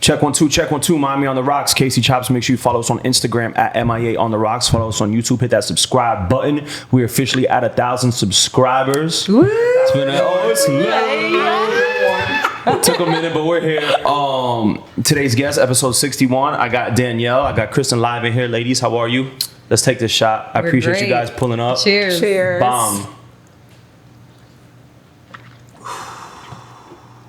Check 1 2, check 1 2. Miami on the rocks. Casey Chopz. Make sure you follow us on Instagram at MIA on the rocks. Follow us on YouTube. Hit that subscribe button. We're officially at 1,000 subscribers. Woo! It's been it took a minute, but we're here. Today's guest, episode 61. I got Danielle. I got Kristen live in here. Ladies, how are you? Let's take this shot. I appreciate you guys pulling up. Cheers. Cheers. Bomb.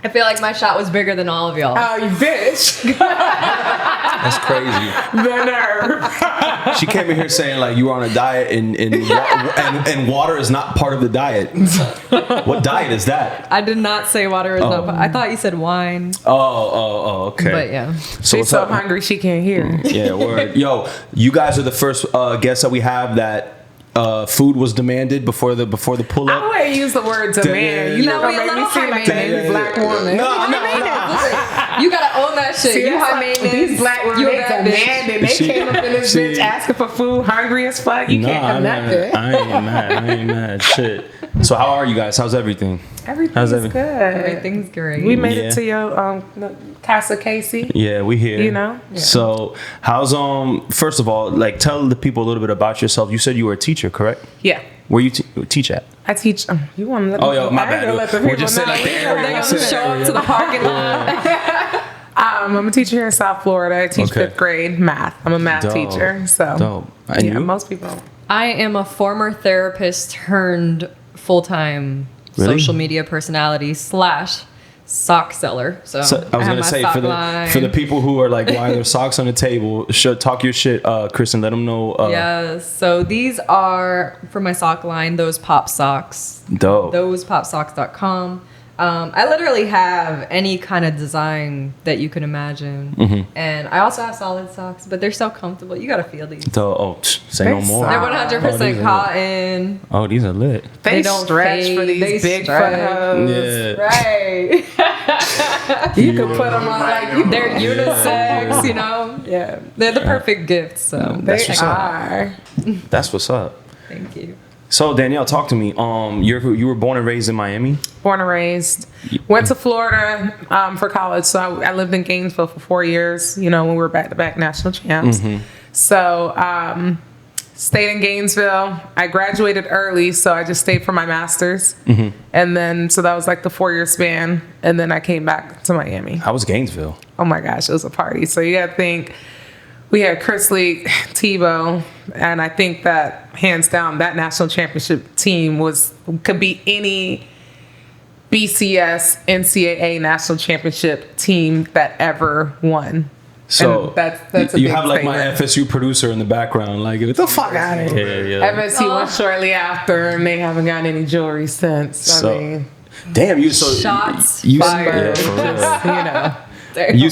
I feel like my shot was bigger than all of y'all. Oh, you bitch. That's crazy. The nerve. She came in here saying like you were on a diet and water is not part of the diet. What diet is that? I did not say water is not. I thought you said wine. Oh, okay. But yeah. She's so hungry she can't hear. Yeah, word. Yo, you guys are the first guests that we have that food was demanded before the pull up. I wouldn't use the word demand. You know what made me seem like a black woman. No. You gotta own that shit. See, You high maintenance. These black women demanding. They came up in this bitch asking for food, hungry as fuck. You can't have nothing. I ain't mad. Shit. So how are you guys? How's everything? Everything's good. Everything's great. We made it to your Casa Casey. Yeah, we here. You know. Yeah. So how's first of all, like tell the people a little bit about yourself. You said you were a teacher, correct? Yeah. Where you teach at? I teach. You want to let? Oh, yo, my bad. We're just saying like the area. They're gonna show up to the parking lot. I'm a teacher here in South Florida. I teach 5th grade math. I'm a math teacher. So dope. And yeah, you? most people. I am a former therapist turned full-time social media personality / sock seller. So I was gonna say for the people who are like, why are there socks on the table? Talk your shit, Kristen. Let them know. Yes. So these are for my sock line. Those pop socks. Dope. Thosepopsocks.com. I literally have any kind of design that you can imagine, and I also have solid socks, but they're so comfortable. You gotta feel these. Say no more. They're 100% cotton. Oh, these are lit. They don't stretch for these big foothoes. Yeah. Right. You can put them on like they're unisex, you know. Yeah, they're the perfect gift. So That's what's up. That's what's up. Thank you. So Danielle, talk to me. You were born and raised in Miami. Born and raised. Went to Florida for college. So I lived in Gainesville for 4 years. You know, when we were back-to-back national champs. Mm-hmm. So stayed in Gainesville. I graduated early, so I just stayed for my master's. Mm-hmm. And then so that was like the 4-year span. And then I came back to Miami. How was Gainesville? Oh my gosh, it was a party. So you got to think. We had Chris Lee, Tebow, and I think that hands down that national championship team could be any BCS NCAA national championship team that ever won. So and that's a you big have like statement. my FSU producer in the background, like get the fuck out of here. Yeah. FSU won shortly after, and they haven't gotten any jewelry since. So, I mean, damn, you shots fired. fired. just, you know. You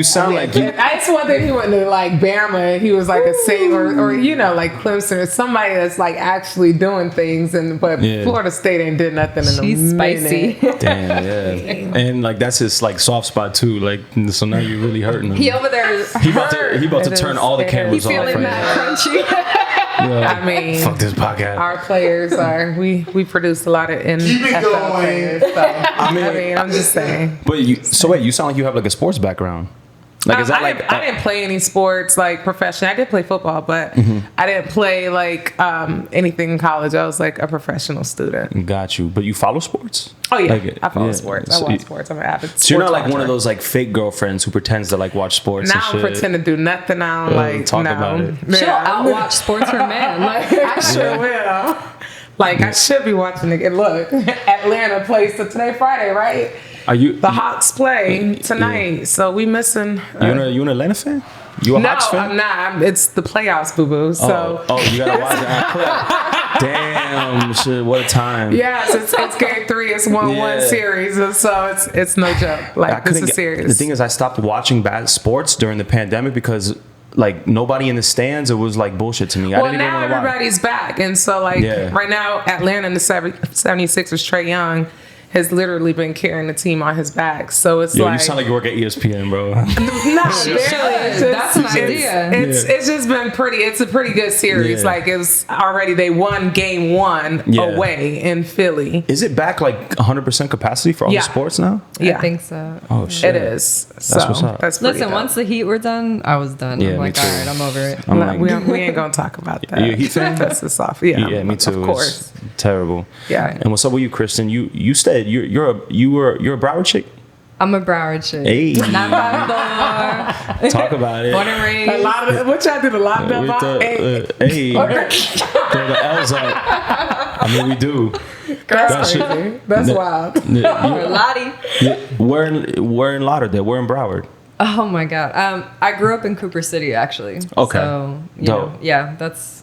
sound like you. I just wonder if he went to like Bama. He was like a saver, or you know, like Clemson, or somebody that's like actually doing things. But Florida State ain't did nothing in She's a minute. spicy. Damn, yeah. And like that's his like soft spot too. Like so now you're really hurting him. He over there. He about to turn all the cameras off. Feeling that crunchy. I mean, fuck this podcast. Our players we produce a lot of NFL players. So, I mean, I'm just saying. But you sound like you have like a sports background. Like is that I didn't play any sports like professionally. I did play football, but I didn't play like anything in college. I was like a professional student. Got you. But you follow sports? Oh yeah, like, I follow sports. I watch sports. I'm an avid sports. So you're not like watcher. one of those like fake girlfriends who pretends to like watch sports. Now and shit. I pretend to do nothing. I don't like talk about it. She'll outwatch sports for men. Like I sure will. Like I should be watching it. And look, Atlanta plays today, Friday, right? Are you the Hawks play tonight? So we missing. You an Atlanta fan? You a Hawks fan? No, I'm not. It's the playoffs, boo boo. So you gotta watch it. Damn, shit! What a time. Yes, it's game 3. It's 1-1 series, and so it's no joke. Like this is serious. The thing is, I stopped watching bad sports during the pandemic because like nobody in the stands. It was like bullshit to me. I didn't even now everybody's back, and so like right now, Atlanta and the 76ers, Trae Young has literally been carrying the team on his back. So it's Yo, like, you sound like you work at ESPN, bro. not barely. That's an idea. It's just been pretty. It's a pretty good series. Yeah. Like, it was already, they won game 1 away in Philly. Is it back like 100% capacity for all the sports now? Yeah, I think so. Oh shit. it is. So what's up. that's pretty Listen, dope. once the Heat were done, I was done. Yeah, I'm me like, too. all right, I'm over it. I'm like, we ain't gonna talk about that. You a Heat fan? That's just off. Yeah, yeah, me too. Of course. It's terrible. Yeah. And what's up with you, Kristen? You said you're a Broward chick. I'm a Broward chick. Hey. Not by Talk about it. Born and raised. A lot of what y'all did a lot of With hey, throw the L's up. I mean, we do. That's shit- crazy. That's wild. Lottie. We're in Lauderdale. We're in Broward. Oh my god. I grew up in Cooper City actually. Okay. So Dope. yeah, that's.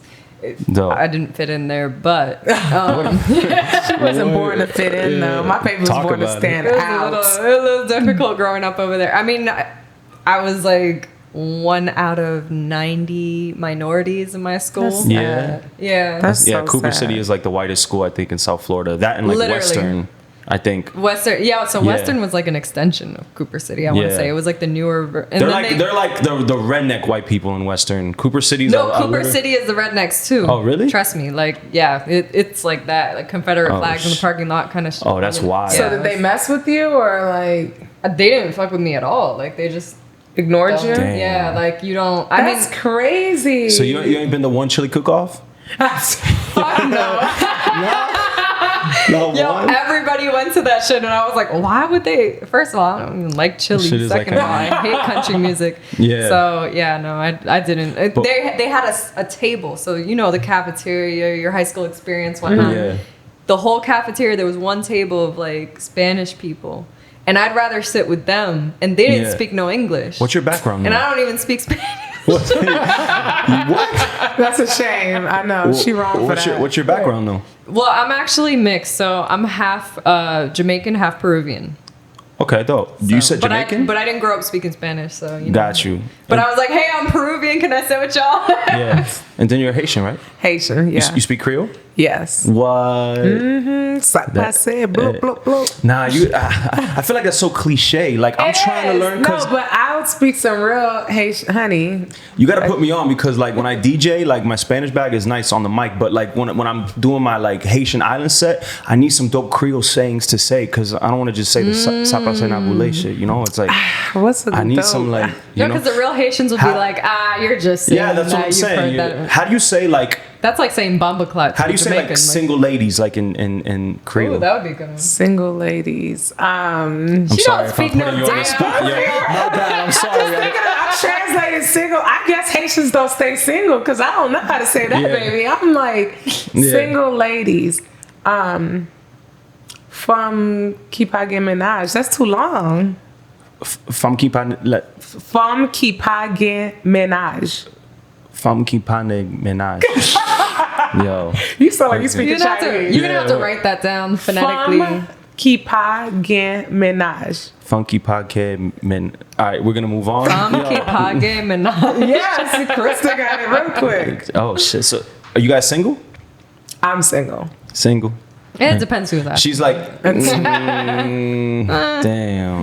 Dope. I didn't fit in there, but She wasn't born to fit in though. My baby was Talk born to about it. stand it was out. a little difficult growing up over there. I mean, I was like 1 out of 90 minorities in my school. That's Yeah. Yeah. That's Yeah, so Cooper sad. City is like the whitest school I think in South Florida. That and like Literally. Western, I think. Western, yeah. So Yeah. Western was like an extension of Cooper City. I want Yeah. to say it was like the newer. And They're then like the redneck white people in Western. Cooper City's no, a Cooper little- City is the rednecks too. Oh, really? Trust me. Like, yeah, it's like that. Like Confederate Oh, flags in the parking lot, kind of. Oh, that's wild. So did they mess with you or like They didn't fuck with me at all. Like they just ignored you? Damn. Yeah, like you don't. I That's mean, crazy. So you ain't been to one chili cook-off? fuck no. No, Yo, one? everybody went to that shit, and I was like, why would they? First of all, I don't even like chili. Shit is Second like of all, I hate country music. Yeah. So yeah, no, I didn't. But- They had a table, so you know the cafeteria, your high school experience, whatnot. Yeah. The whole cafeteria, there was one table of like Spanish people, and I'd rather sit with them, and they didn't Yeah. speak no English. What's your background? And though? I don't even speak Spanish. what? That's a shame. I know. She wrong for What's that. what's your background though? Well, I'm actually mixed, so I'm half Jamaican, half Peruvian. Okay, dope. You said But Jamaican? I didn't grow up speaking Spanish, so you know. Got you. But I was like, hey, I'm Peruvian. Can I sit with y'all? Yeah. And then you're Haitian, right? Haitian, yeah. You speak Creole? Yes. What? Passe, bloop, bloop, bloop. Nah, I feel like that's so cliche. Like I'm It trying to is. learn No, because but I would speak some real Haitian, honey. you got to put me on because like when I DJ, like my Spanish bag is nice on the mic, but like when I'm doing my like Haitian island set, I need some dope Creole sayings to say because I don't want to just say the sapa se na boule shit. You know, it's like What's a I need dope? some like No, you know. because the real Haitians would be How- like, you're just saying Yeah, that's that. what I'm You've saying. heard that. How do you say like? That's like saying bamba clutch. How do you say like Jamaican, single ladies like in Creole? Ooh, that would be a good one. Single ladies. I'm She sorry don't if I'm speak no putting you on the damn spot. Yo, my bad. I'm sorry. I translated single. I guess Haitians don't stay single because I don't know how to say that, Yeah. baby. I'm like single ladies. From Kipage Menage. That's too long. Femme qui parle From Kipage Menage. femme qui parle ménage. Yo. You sound like you speak You're gonna have to, Chinese. you're gonna have to Yeah. write that down phonetically. From Kipage Menage. Funky podcast men. All right, we're gonna move on. Bamba Kipage Menage. Yes, Krista got it real quick. Oh shit. So are you guys single? I'm single. Single. It depends who's asking. She's like, damn.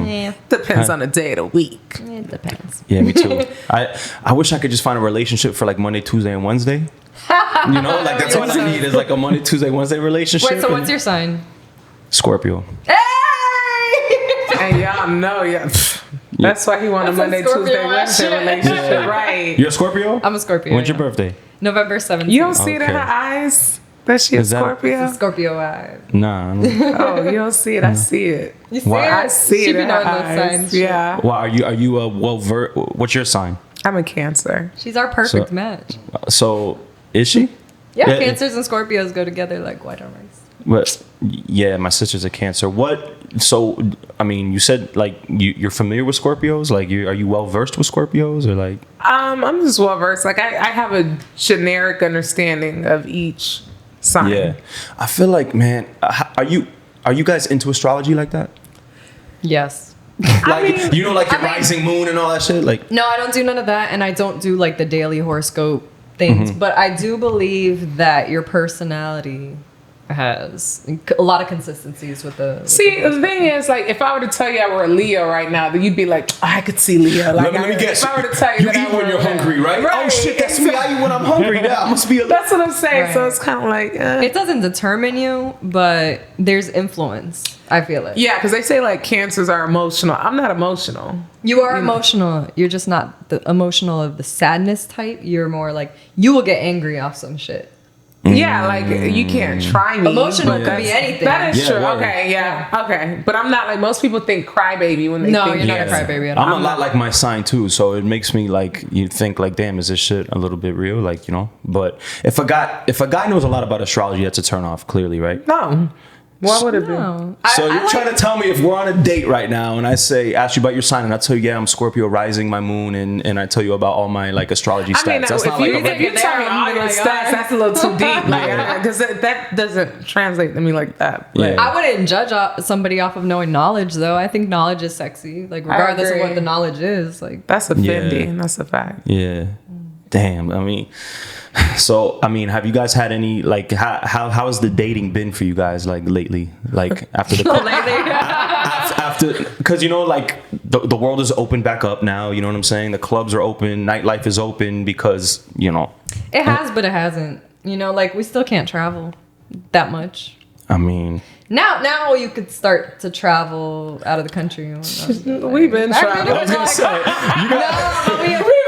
Yeah, Depends on the day of the week. it depends. Yeah, me too. I wish I could just find a relationship for like Monday, Tuesday, and Wednesday. You know, like that's all I need is like a Monday, Tuesday, Wednesday relationship. Wait, so what's your sign? Scorpio? Hey! And y'all know, that's why he wanted That's a Monday, Scorpio Tuesday, ass Wednesday shit. relationship, right? You're a Scorpio? I'm a Scorpio. When's your yeah. birthday? November 17th. You don't see it in Okay. her eyes that she a Is that- Scorpio? Scorpio eye. Nah. I don't- Oh, you don't see it. I see it. You see Why? it? I see She it be in her knowing those eyes. signs. Yeah. Well, are you a what's your sign? I'm a Cancer. She's our perfect So- match. So is she? Yeah, Yeah. Cancers and Scorpios go together like white on rice. But yeah, my sister's a Cancer. What? So I mean, you said like you're familiar with Scorpios. Like, are you well versed with Scorpios or like? I'm just well versed. Like I have a generic understanding of each sign. Yeah, I feel like, man, are you guys into astrology like that? Yes. Like mean- you know, like your rising moon and all that shit. Like, No, I don't do none of that, and I don't do like the daily horoscope things. Mm-hmm. But I do believe that your personality has a lot of consistencies with the. See, the thing is, like, if I were to tell you I were a Leo right now, then you'd be like, oh, I could see Leo. Like, let me guess. If I were to tell you that eat when you're hungry, right? Right. Oh shit, that's me. I eat when I'm hungry. That must be a. That's what I'm saying. Right. So it's kind of like, It doesn't determine you, but there's influence. I feel it. yeah, because they say like cancers are emotional. I'm not emotional. You are emotional. You're just not the emotional of the sadness type. You're more like you will get angry off some shit. Yeah, like you can't try me. Emotional but could be that's- anything. That is Yeah, true. word. Okay, yeah, okay. But I'm not like most people think crybaby when they No, think you're not cancer. a crybaby at all. I'm a lot like my sign too, so it makes me like you think like, damn, is this shit a little bit real? Like, you know. But if a guy knows a lot about astrology, that's a turn off, clearly, right? No. Why would it be? No. So you're trying to tell me if we're on a date right now and I ask you about your sign and I tell you, yeah, I'm Scorpio rising, my moon, and I tell you about all my like astrology stats. I mean, That's if not like you tell me all your stats, that's a little too deep. Like, because that doesn't translate to me like that. But Yeah. I wouldn't judge somebody off of knowing knowledge, though. I think knowledge is sexy, like regardless of agree. what the knowledge is. Like, that's offending. Yeah. That's a fact. Yeah. Damn. I mean, so I mean, have you guys had any like how has the dating been for you guys like lately? Like after the after because you know like the world is open back up now. You know what I'm saying? The clubs are open, nightlife is open because you know it has, but it hasn't. You know, like we still can't travel that much. I mean, Now you could start to travel out of the country. We've been trying. I was gonna say,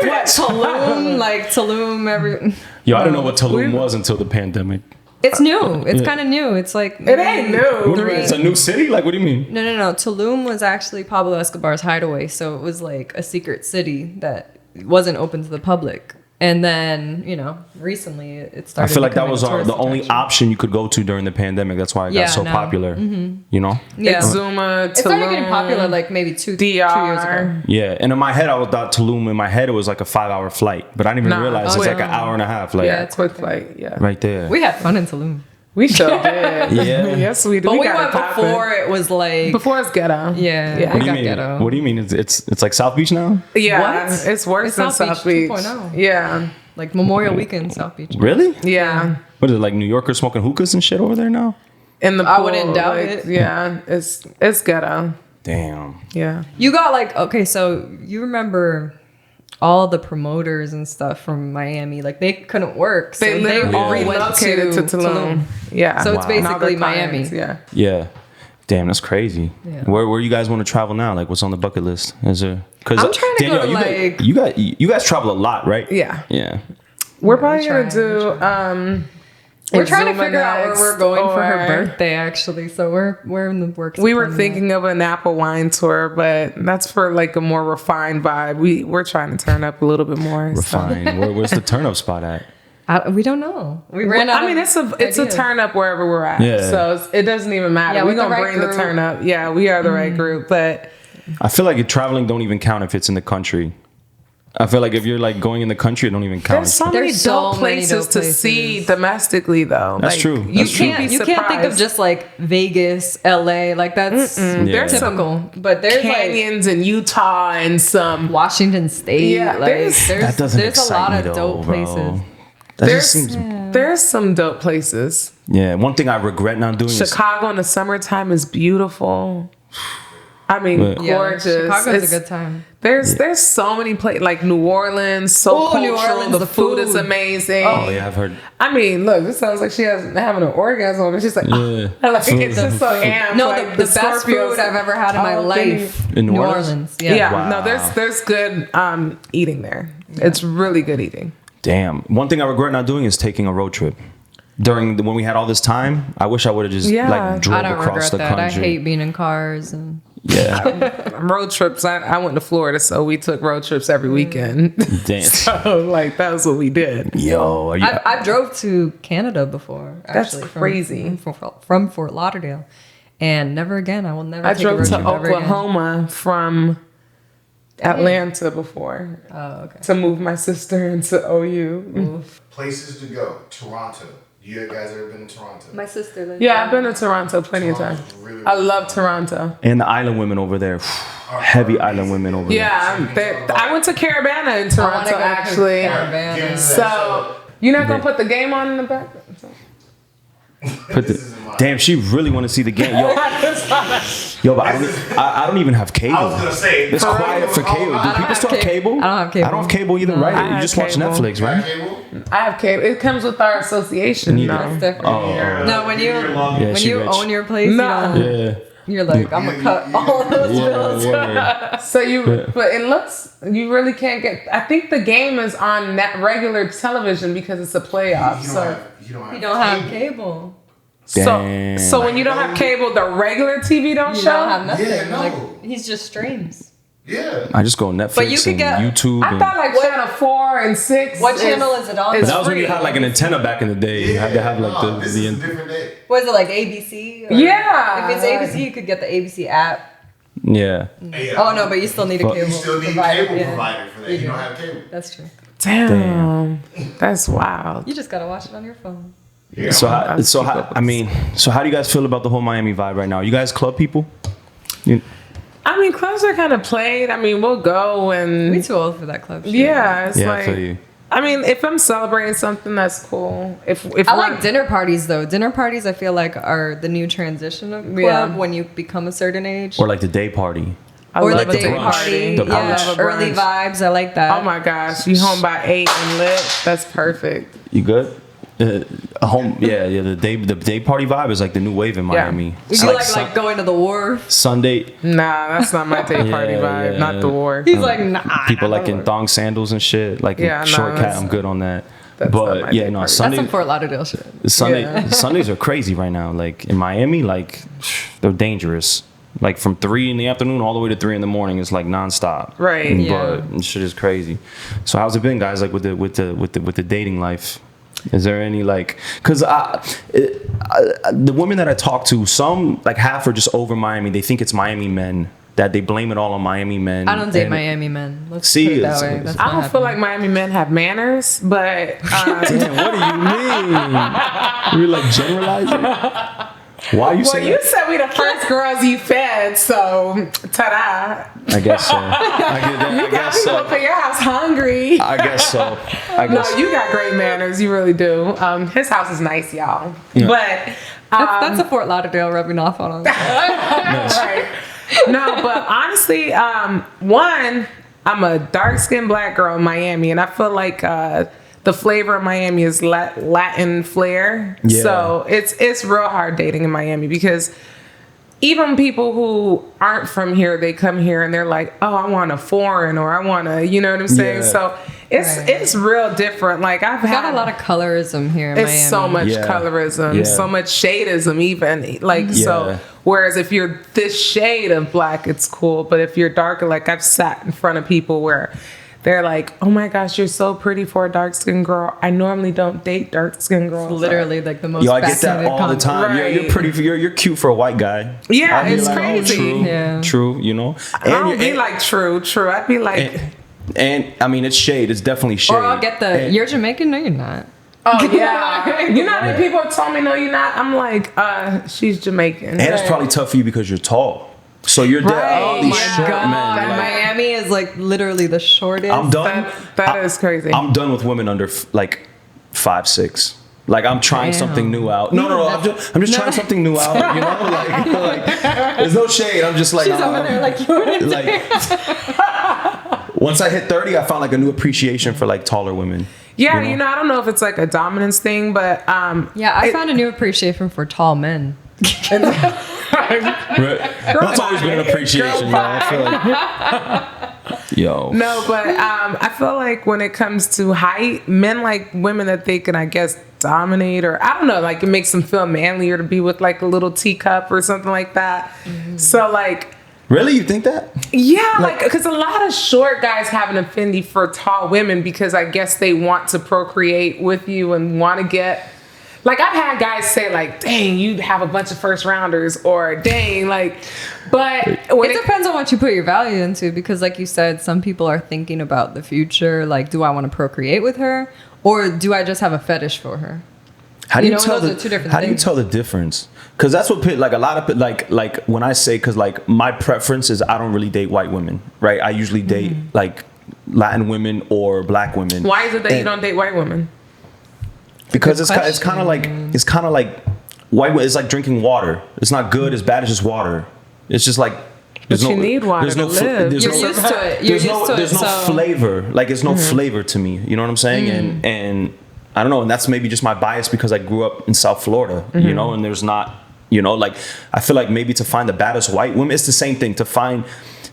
we went Tulum, like Tulum. yo, I don't know what Tulum was until the pandemic. It's new. It's kind of new. It's like It ain't new. What do you mean? It's a new city? Like, what do you mean? No. Tulum was actually Pablo Escobar's hideaway, so it was like a secret city that wasn't open to the public. And then, you know, recently it I started. feel like that becoming was a tourist the only attraction. option you could go to during the pandemic. That's why it got so popular. You know? Yeah. Exuma, It started getting Tulum, popular like maybe two years ago. DR. Yeah. And in my head, I thought Tulum. In my head, it was like a 5-hour flight, but I didn't even Nah, realize it's quick. like an hour and a half. Like Yeah, quick flight. Yeah, right there. We had fun in Tulum. we sure did. Yeah. Yes, we did. But we got went it poppin'. before it was like. Before it's ghetto. Yeah. Yeah. What do you got mean? ghetto. What do you mean? It's like South Beach now? Yeah, What? it's worse It's than South South Beach Beach. 2.0. Yeah, Like Memorial Weekend, South Beach. Really? yeah. What is it like? New Yorkers smoking hookahs and shit over there now? In the pool, I wouldn't doubt like, it. Yeah, it's ghetto. Damn. Yeah. You got like, okay, so you remember all the promoters and stuff from Miami, like they couldn't work. So They literally all went relocated to Tulum. Yeah. So it's Wow. And all their basically clients, Miami. Yeah. Yeah. Damn, that's crazy. Yeah. Where you guys want to travel now? Like, what's on the bucket list? Is there? Because I'm trying to go to, you guys travel a lot, right? Yeah. Yeah. We're probably we're gonna do. We're trying to Exuma figure out where next, we're going for her or- birthday, actually. So we're in the works. We of were planning thinking of an apple wine tour, but that's for like a more refined vibe. We're trying to turn up a little bit more. so. Fine. Where's the turn up spot at? that. We don't know. We ran out. I mean, it's a ideas. turn up wherever we're at. Yeah. So it doesn't even matter. Yeah, We're with the gonna right bring the group. turn up. Yeah, we are the right group. But I feel like traveling don't even count if it's in the country. I feel like if you're like going in the country, it don't even count. there's so many There's so dope many places dope to places. see domestically, though. That's true. You That's true. can't. You'd You be can't think of surprised. just like Vegas, LA. Like that's Yeah. There's typical. But there's like canyons in Utah and some. Washington State. Yeah, like there's- That doesn't there's a excite lot me of though, dope bro. places. That There's just seems. there's some dope places. Yeah. One thing I regret not doing is Chicago in the summertime is beautiful. I mean, Yeah. gorgeous. Chicago's It's- a good time. There's so many places like New Orleans, so Oh, cultural. New Orleans, the the food is food. amazing. Oh yeah, I've heard. I mean, look, this sounds like she has having an orgasm. And she's like, Yeah. like it's just so amped. No, like, the best food I've ever had in my life. In New Orleans? Yeah. Yeah, Wow. no, there's good eating there. It's really good eating. Damn. One thing I regret not doing is taking a road trip. When we had all this time, I wish I would have just Yeah. like drove I don't across regret the that. country. I hate being in cars and Yeah. Road trips. I went to Florida, so we took road trips every weekend. Damn. So like that was what we did. Yo, are you, I drove to Canada before. That's Actually, crazy. From Fort Lauderdale, and never again. I will never. I take a drove road to trip ever again. Oklahoma from Atlanta before Oh, okay. to move my sister into OU. Places to go. Toronto. You guys ever been to Toronto? My sister lives. Yeah, I've been to Toronto plenty of times. Toronto's really, I really love fun. Toronto. and the island women over there, heavy island women over there. Yeah, I went to Caravana in Toronto go to actually. Caravana. Get into that. So you're not gonna put the game on in the back? Damn, she really want to see the game. Yo, but I don't even have cable. I was gonna say it's quiet for cable. Do people still have cable? I don't have cable. I don't have cable either, right? You just watch cable. Netflix, right? I have cable. It comes with our association. Neither. No. It's different. Oh. No, when you rich. own your place, No. Yeah. you're like, I'm gonna cut all of those bills. Yeah. So but it looks, you really can't get, I think the game is on regular television because it's a playoff. You You don't have cable. Damn. So when you don't have cable, the regular TV don't You show? don't have nothing. Yeah, no. Like he's just streams. Yeah. I just go on Netflix But you could and get- YouTube. I thought like channel 4 and 6. What channel is it on? but It's that was when you free. had like an antenna back in the day. You had to have like This is a different day. Was it like ABC? Or Yeah. If it's ABC, you could get the ABC app. Yeah. Oh no, but you still need a But- cable. You still need provider. cable Yeah. provider for that. You don't have cable. That's true. Damn. That's wild. You just gotta watch it on your phone. Yeah. So how do you guys feel about the whole Miami vibe right now? You guys club people? I mean, clubs are kind of played. I mean, we'll go and We too old for that club shit. yeah, it's Yeah, I like. feel you. I mean, if I'm celebrating something, that's cool. If I we're- like dinner parties though. Dinner parties I feel like are the new transition of club Yeah. when you become a certain age. Or like the day party? I Or love the a day brunch. party. The Yeah, brunch. early vibes. I like that. Oh my gosh, you home by 8 and lit. That's perfect. You good? Home, yeah. The day party vibe is like the new wave in Miami. You It's do like going to the wharf. Sunday. Nah, that's not my day party vibe. yeah. Not the war. He's like, nah. People like in thong sandals and shit. Like Yeah, in no, short cat, that's- I'm good on that. that's not my But yeah, day no, party. That's Sunday. some Fort Lauderdale shit. Yeah. Sundays are crazy right now. Like in Miami, like they're dangerous. Like from 3 in the afternoon all the way to 3 in the morning, it's like nonstop. Right. Yeah. But shit is crazy. So how's it been, guys? Like with the dating life? Is there any like? Because the women that I talk to, some like half are just over Miami. They think it's Miami men. That they blame it all on Miami men. I don't date And- Miami men. Let's See, put it that it's- way. That's I not don't feel like happening. Miami men have manners, but Damn, what do you mean? You're like generalizing. Why are you well, saying you that? said we the first girls you fed, so ta-da. I guess so. I You got guess people up so. in your house hungry. I guess so. I No, guess. you got great manners. You really do. His house is nice, y'all. Yeah. But That's a Fort Lauderdale rubbing off on us. right. No, but honestly, one, I'm a dark-skinned black girl in Miami, and I feel like the flavor of Miami is Latin flair. Yeah. So it's real hard dating in Miami because even people who aren't from here, they come here and they're like, oh, I want a foreign, or I want a, you know what I'm saying? Yeah. So it's real different. Like I've had Got a lot of colorism here in it's Miami. so much Yeah. colorism, Yeah. so much shadeism, even like Yeah. so. Whereas if you're this shade of black, it's cool, but if you're darker, like I've sat in front of people where they're like, "Oh my gosh, you're so pretty for a dark skinned girl. I normally don't date dark skinned girls." Literally like the most Yo, I get that fascinated all the time. Right. You're pretty. You're cute for a white guy. Yeah, I'd be it's like, crazy. true, Yeah. true. You know, I don't you- be like true. I'd be like, and I mean, it's shade. It's definitely shade. Or I'll get the, And- you're Jamaican? No, you're not. oh yeah. You know how many people have told me no, you're not. I'm like, she's Jamaican. And it's probably tough for you because you're tall. So you're Right. all Oh these my short God. men. like, Miami is like literally the shortest. I'm done. That is crazy. I'm done with women under like 5'6". Like I'm trying Damn. something new out. No. I'm just trying something new out. You know, like there's no shade. I'm just like, She's over there like, once I hit 30, I found like a new appreciation for like taller women. yeah, you know? I don't know if it's like a dominance thing, but yeah, I found a new appreciation for tall men. Right. That's always been an appreciation, yo. I feel like, yo. No, but I feel like when it comes to height, men like women that they can, I guess, dominate, or I don't know, like it makes them feel manlier to be with like a little teacup or something like that. Mm-hmm. So like, Really, you think that? yeah, like because a lot of short guys have an affinity for tall women because I guess they want to procreate with you and want to get. Like I've had guys say like, "Dang, you have a bunch of first rounders," or "Dang, like," but when It depends on what you put your value into because like you said, some people are thinking about the future. Like, do I want to procreate with her? Or do I just have a fetish for her? How do You you, know, tell those the are two different How do you things. tell the difference? Because that's what like a lot of like when I say because like my preference is I don't really date white women, right? I usually date like Latin women or black women. why is it that you And- don't date white women? Because Good it's kind of like white is like drinking water. It's not good. It's bad. It's just water. It's just like. But you need water to live. You're used to it. You're used to it. There's no flavor. Like, it's no flavor to me. You know what I'm saying? And I don't know. And that's maybe just my bias because I grew up in South Florida, you know, and there's not, you know, like, I feel like maybe to find the baddest white woman, it's the same thing. To find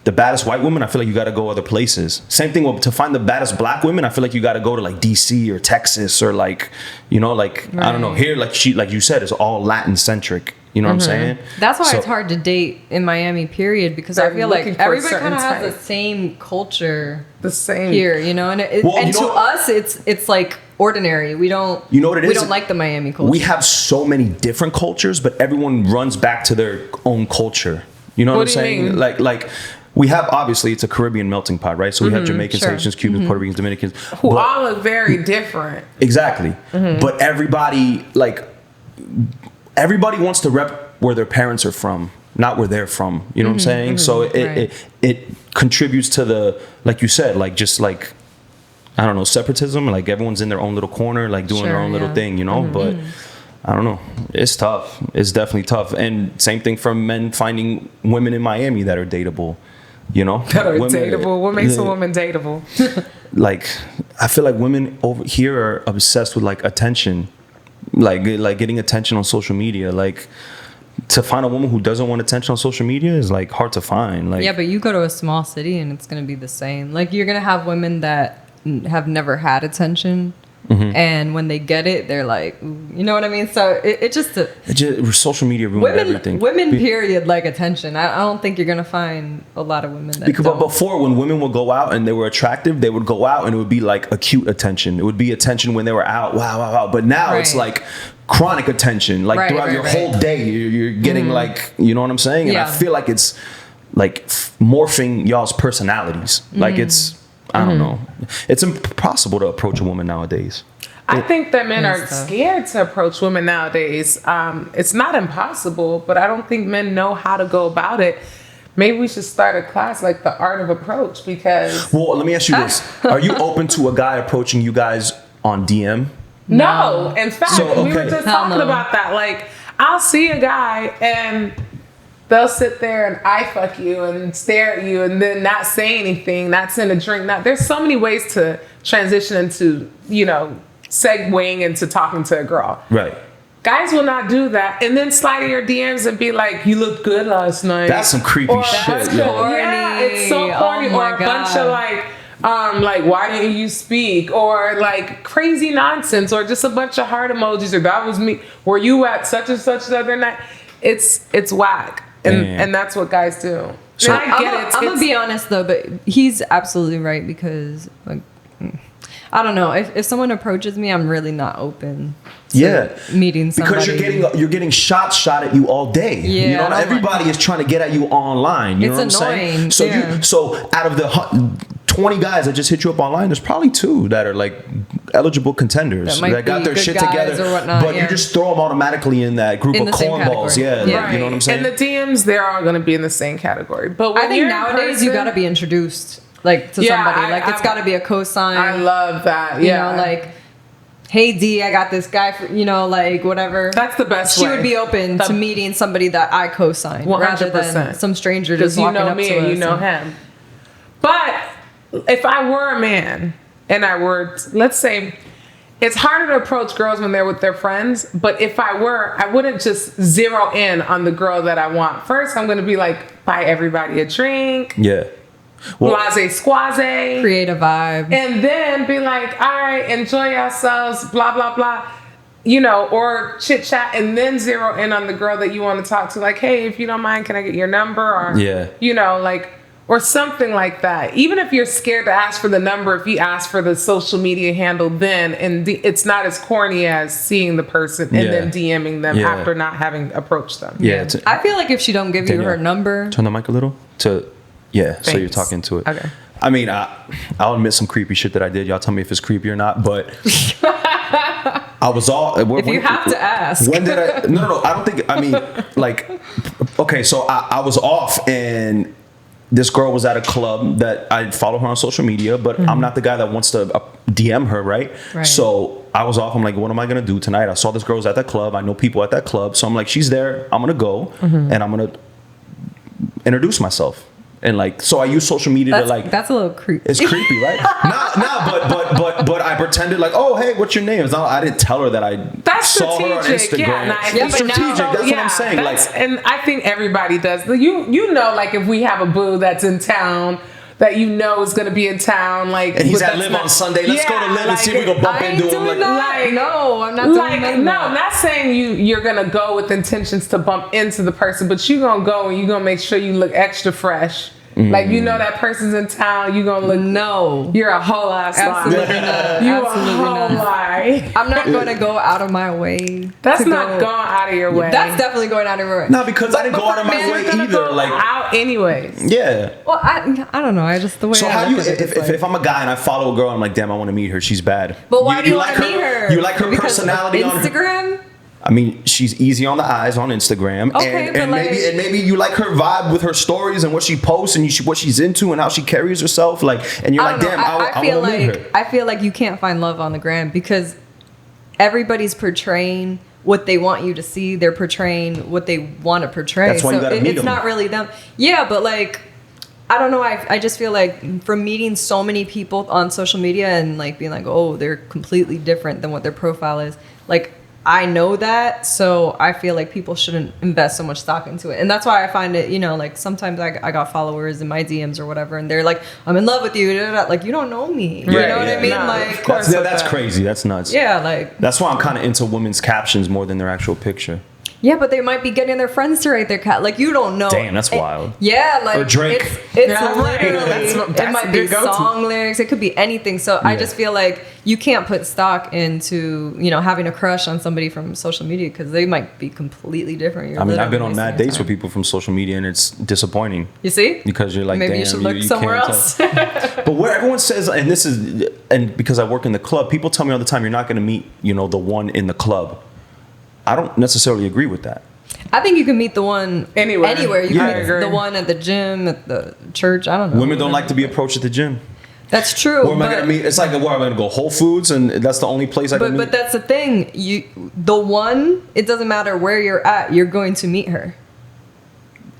the baddest white woman, I feel like you got to go other places. Same thing with, to find the baddest black women, I feel like you got to go to like DC or Texas or like, you know, like, I don't know, here, like you said, it's all Latin centric. You know what I'm saying? That's why it's hard to date in Miami, period, because I feel like everybody kind of has the same culture here, you know? And to us, it's like ordinary. We don't, you know what it is? We don't like the Miami culture. We have so many different cultures, but everyone runs back to their own culture. You know what I'm saying? Like we have, obviously, it's a Caribbean melting pot, right? So we have Jamaicans, Haitians, Cubans, Puerto Ricans, Dominicans. Who all look very different. Exactly. But everybody wants to rep where their parents are from, not where they're from. You know what I'm saying? So it contributes to the, like you said, like just like, I don't know, separatism. Like everyone's in their own little corner, like doing their own little thing, you know? But I don't know. It's tough. It's definitely tough. And same thing for men finding women in Miami that are dateable, you know? That are dateable. What makes a woman dateable? Like, I feel like women over here are obsessed with like attention, like getting attention on social media. Like, to find a woman who doesn't want attention on social media is like hard to find. Like, yeah, but you go to a small city and it's going to be the same. Like, you're going to have women that have never had attention. And when they get it, they're like, you know what I mean? So it just social media ruined everything. Women, period, like attention. I don't think you're gonna find a lot of women that because don't. Before, when women would go out and they were attractive, they would go out and it would be like acute attention. It would be attention when they were out. Wow. But now it's like chronic attention. Like throughout your whole day, you're getting like, you know what I'm saying? And I feel like it's like morphing y'all's personalities. Like it's. I don't know. It's impossible to approach a woman nowadays. I think that men are scared to approach women nowadays. It's not impossible, but I don't think men know how to go about it. Maybe we should start a class like the art of approach because... Well, let me ask you this. Are you open to a guy approaching you guys on DM? No. In fact, we were just talking about that. Like, I'll see a guy and... they'll sit there and eye fuck you and stare at you and then not say anything, not send a drink. There's so many ways to transition into, you know, segueing into talking to a girl. Right. Guys will not do that and then slide in your DMs and be like, you looked good last night. That's some creepy shit. Yeah, it's so corny. Or a bunch of like, why didn't you speak? Or like crazy nonsense or just a bunch of heart emojis or that was me. Were you at such and such the other night? It's whack. And that's what guys do. So I'm gonna be honest though, but he's absolutely right because like I don't know if someone approaches me, I'm really not open to meeting somebody because you're getting shots shot at you all day. Yeah, you know, everybody is trying to get at you online. You know what annoying. I'm saying? So out of the 20 guys that just hit you up online, there's probably 2 that are like eligible contenders that got their shit together, but you just throw them automatically in that group of cornballs. Yeah, right. You know what I'm saying? And the DMs, they're all going to be in the same category. But I think nowadays you got to be introduced like to somebody. Like it's got to be a cosign. I love that. You know, like, hey D, I got this guy for, you know, like whatever. That's the best way. She would be open to meeting somebody that I cosign 100%. rather than some stranger just walking up to us. Because you know me and you know him. But if I were a man and I were, let's say, it's harder to approach girls when they're with their friends, but if I were, I wouldn't just zero in on the girl that I want. First, I'm going to be like, buy everybody a drink. Yeah. Well, blase squaze. Create a vibe. And then be like, all right, enjoy yourselves, blah, blah, blah. You know, or chit chat and then zero in on the girl that you want to talk to. Like, hey, if you don't mind, can I get your number? Or, you know, like... or something like that. Even if you're scared to ask for the number, if you ask for the social media handle then, and it's not as corny as seeing the person and then DMing them after not having approached them. Yeah. I feel like if she don't give you her number. Turn the mic a little. So you're talking to it. Okay. I mean, I'll admit some creepy shit that I did. Y'all tell me if it's creepy or not, but... I was all... if you have to ask. When did I... No, I don't think... I mean, like... Okay, so I was off and... this girl was at a club that I follow her on social media, but I'm not the guy that wants to DM her, right? So I was off. I'm like, what am I gonna do tonight? I saw this girl's at that club. I know people at that club, so I'm like, she's there. I'm gonna go and I'm gonna introduce myself. And like, so I use social media to like. That's a little creepy. It's creepy, right? but I pretended like, oh, hey, what's your name? I didn't tell her that I saw her on Instagram. It's strategic. That's what I'm saying. And I think everybody does. You know, like if we have a boo that's in town that you know is going to be in town, like, and he's at Live on Sunday. Let's go to Live and see if we can bump into him. No, I'm not doing that. No, I'm not saying you're going to go with intentions to bump into the person, but you're going to go and you're going to make sure you look extra fresh. Like, you know that person's in town, you're going to look... No. You're a whole ass lie. Absolutely not. You a whole lie. I'm not going to go out of my way. That's not going out of your way. That's definitely going out of your way. No, because I didn't go out of my way either. Go out anyways. Yeah. Well, I don't know. I just the way. So how you? If I'm a guy and I follow a girl, I'm like, damn, I want to meet her. She's bad. But why do you want to meet her? You like her personality on Instagram? I mean, she's easy on the eyes on Instagram, okay, and maybe you like her vibe with her stories and what she posts and what she's into and how she carries herself. Like, and you're like, damn, I want to meet her. I feel like you can't find love on the gram because everybody's portraying what they want you to see. They're portraying what they want to portray. That's why you gotta meet them. It's not really them. Yeah, but like, I don't know. I just feel like from meeting so many people on social media and like being like, oh, they're completely different than what their profile is. Like, I know that, so I feel like people shouldn't invest so much stock into it. And that's why I find it, you know, like sometimes I got followers in my DMs or whatever, and they're like, I'm in love with you. Like, you don't know me. You know what I mean? No, like, that's crazy. That's nuts. Yeah, like. That's why I'm kind of into women's captions more than their actual picture. Yeah, but they might be getting their friends to write their cat. Like, you don't know. Damn, that's wild. Yeah, like. Or Drake. It's literally, that's it might be song lyrics. It could be anything. So I just feel like you can't put stock into, you know, having a crush on somebody from social media because they might be completely different. I've been on mad dates with people from social media and it's disappointing. You see? Because you're like, maybe damn, you should look somewhere else. But where everyone says, and because I work in the club, people tell me all the time, you're not going to meet, you know, the one in the club. I don't necessarily agree with that. I think you can meet the one anywhere. You can meet the one at the gym, at the church. I don't know. Women don't like to be approached at the gym. That's true. Or am I gonna meet? It's like, where am I gonna go? Whole Foods, and that's the only place I can meet. But that's the thing. The one. It doesn't matter where you're at. You're going to meet her.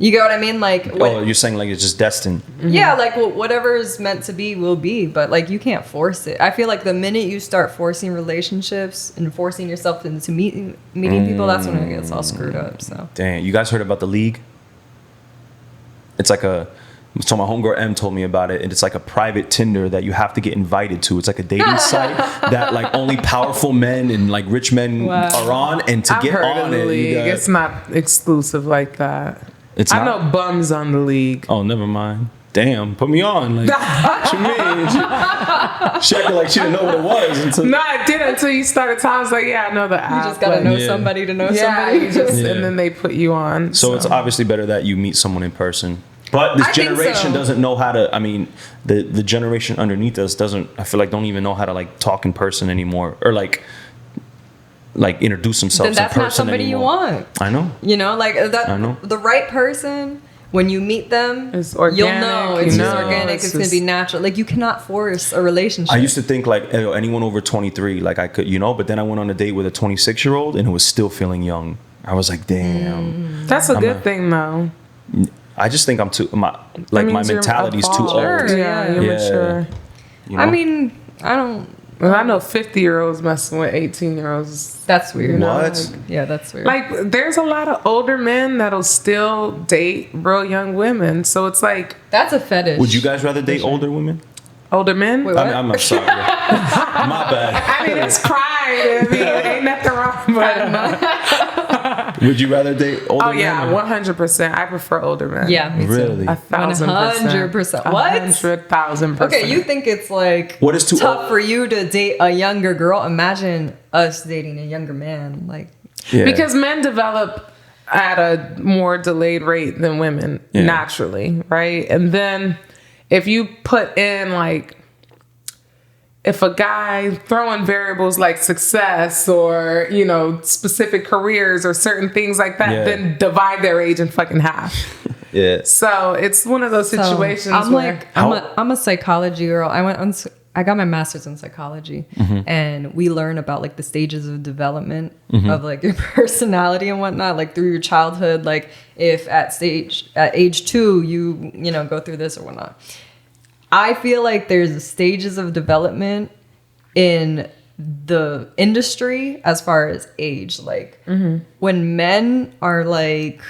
You get what I mean? Like, you're saying like it's just destined. Yeah, like whatever is meant to be will be, but like you can't force it. I feel like the minute you start forcing relationships and forcing yourself into meeting people, that's when it gets all screwed up. So. Damn, you guys heard about the League? It's like so my homegirl M told me about it, and it's like a private Tinder that you have to get invited to. It's like a dating site that like only powerful men and like rich men are on, and to get on it, it's not exclusive like that. I know bums on the League. Oh, never mind. Damn, put me on. Like, what you mean? She acted like she didn't know what it was. No, I didn't until you started talking. I was like, yeah, I know the app. You just gotta know somebody to know somebody. And then they put you on. So it's obviously better that you meet someone in person. But this generation doesn't know how to. I mean, the generation underneath us doesn't. I feel like don't even know how to like talk in person anymore, or like introduce themselves. Then that's in person not somebody anymore. you want. I know. You know, like that. I know. The right person. When you meet them, it's organic, you'll know it's just organic. It's going to be natural. Like, you cannot force a relationship. I used to think like anyone over 23, like I could, you know. But then I went on a date with a 26-year-old, and it was still feeling young. I was like, damn. That's a good thing, though. I just think I'm too. My mentality's too old. Yeah, you're mature. You know? I mean, I don't. Well, I know 50-year-olds messing with 18-year-olds. That's weird. What? You know, like, yeah, that's weird. Like, there's a lot of older men that'll still date real young women. So it's like... That's a fetish. Would you guys rather date older women? Older men? Wait, what? I'm sorry. My bad. I mean, it's crime. I mean, ain't nothing wrong, but... Would you rather date older men? Oh, yeah, 100%. I prefer older men. Yeah, me too. Really? 100%. What? 100,000%. Okay, you think it's like what is too tough for you to date a younger girl? Imagine us dating a younger man. Like, because men develop at a more delayed rate than women naturally, right? And then if you put in like, if a guy throwing variables like success or, you know, specific careers or certain things like that, then divide their age in fucking half. Yeah. So it's one of those situations I'm where like, I'm a psychology girl. I I got my master's in psychology, and we learn about like the stages of development of like your personality and whatnot, like through your childhood. Like if at age 2, you know, go through this or whatnot. I feel like there's stages of development in the industry as far as age. Like when men are like,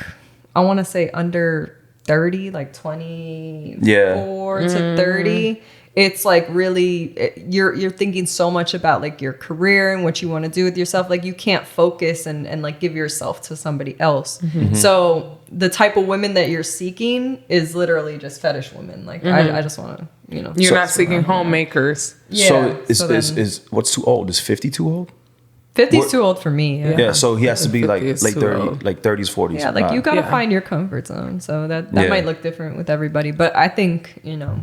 I want to say under 30, like 24 to 30, it's like really you're thinking so much about like your career and what you want to do with yourself. Like you can't focus and like give yourself to somebody else. So the type of women that you're seeking is literally just fetish women. Like I just want to, you know, you're not seeking homemakers. So is what's too old? Is 50 too old? 50's too old for me. Yeah, so he has to be like late 30, old. like 30s, 40s. Yeah, like you gotta find your comfort zone. So that might look different with everybody, but I think, you know,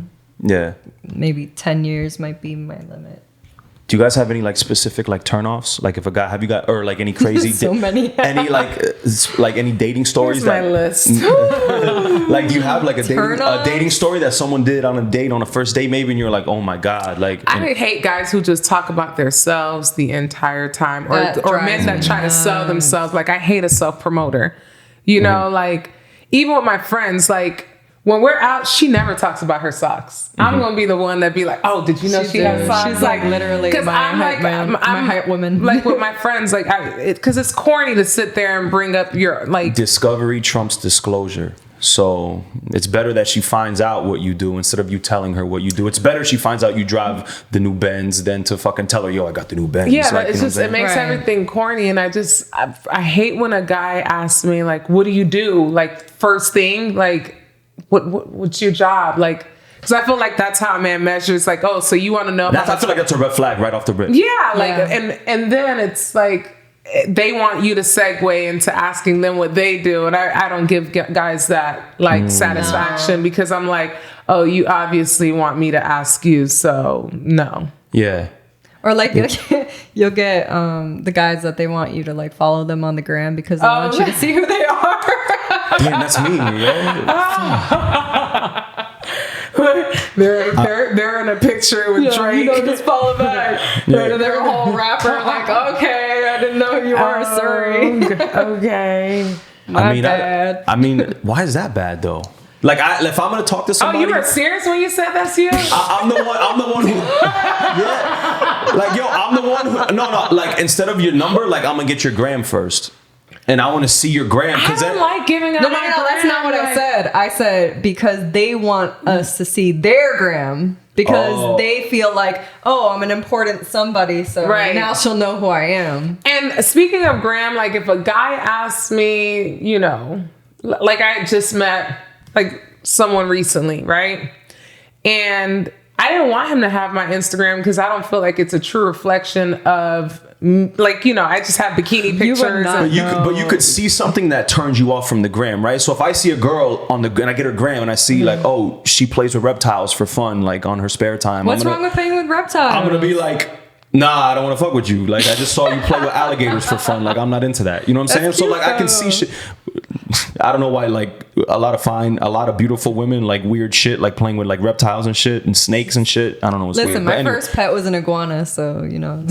maybe 10 years might be my limit. Do you guys have any like specific like turnoffs? Like if a guy, have you got, or like any crazy So many. any like any dating stories? Here's my list. Like do you have like a dating story that someone did on a date, on a first date maybe, and you're like, oh my God, like I hate guys who just talk about themselves the entire time, or men that try to sell themselves. Like I hate a self promoter. You know, like even with my friends, like when we're out, she never talks about her socks. I'm gonna be the one that be like, "Oh, did you know she has socks?" She's like literally my hype woman. Like with my friends, like because it's corny to sit there and bring up your like discovery trumps disclosure. So it's better that she finds out what you do instead of you telling her what you do. It's better she finds out you drive the new Benz than to fucking tell her, yo, I got the new Benz. Yeah, like, it's just, it makes everything corny. And I hate when a guy asks me, like, what do you do? Like, first thing, like, what's your job? Like, because I feel like that's how a man measures. Like, oh, so you want to know? I feel like that's a red flag right off the rip. Yeah, like, and then it's like they want you to segue into asking them what they do, and I don't give guys that like satisfaction because I'm like, oh, you obviously want me to ask you, so no. Yeah. Or like you'll get the guys that they want you to like follow them on the gram because they want you to see who they are. Damn, that's me, yo. They're in a picture with Drake. You know, just follow back. They're a whole rapper. Like, okay, I didn't know who you are. Sorry. Okay. I mean, why is that bad though? Like, if I'm gonna talk to somebody, you were serious when you said that's you. I'm the one who. Yeah. Like, yo, I'm the one who. No. Like, instead of your number, like, I'm gonna get your gram first. And I want to see your gram. I don't like giving out. No, that's not what I said. I said because they want us to see their gram because they feel like, oh, I'm an important somebody, so now she'll know who I am. And speaking of gram, like if a guy asks me, you know, like I just met like someone recently, right? And I didn't want him to have my Instagram because I don't feel like it's a true reflection of, like, you know, I just have bikini pictures. But you could see something that turns you off from the gram, right? So if I see a girl and I get her gram and I see like, oh, she plays with reptiles for fun, like on her spare time. What's wrong with playing with reptiles? I'm gonna be like, nah, I don't want to fuck with you. Like I just saw you play with alligators for fun. Like I'm not into that. You know what I'm saying? So like I can see shit. I don't know why, like a lot of beautiful women like weird shit, like playing with like reptiles and shit and snakes and shit. I don't know what's Listen, weird. my first pet was an iguana, so you know.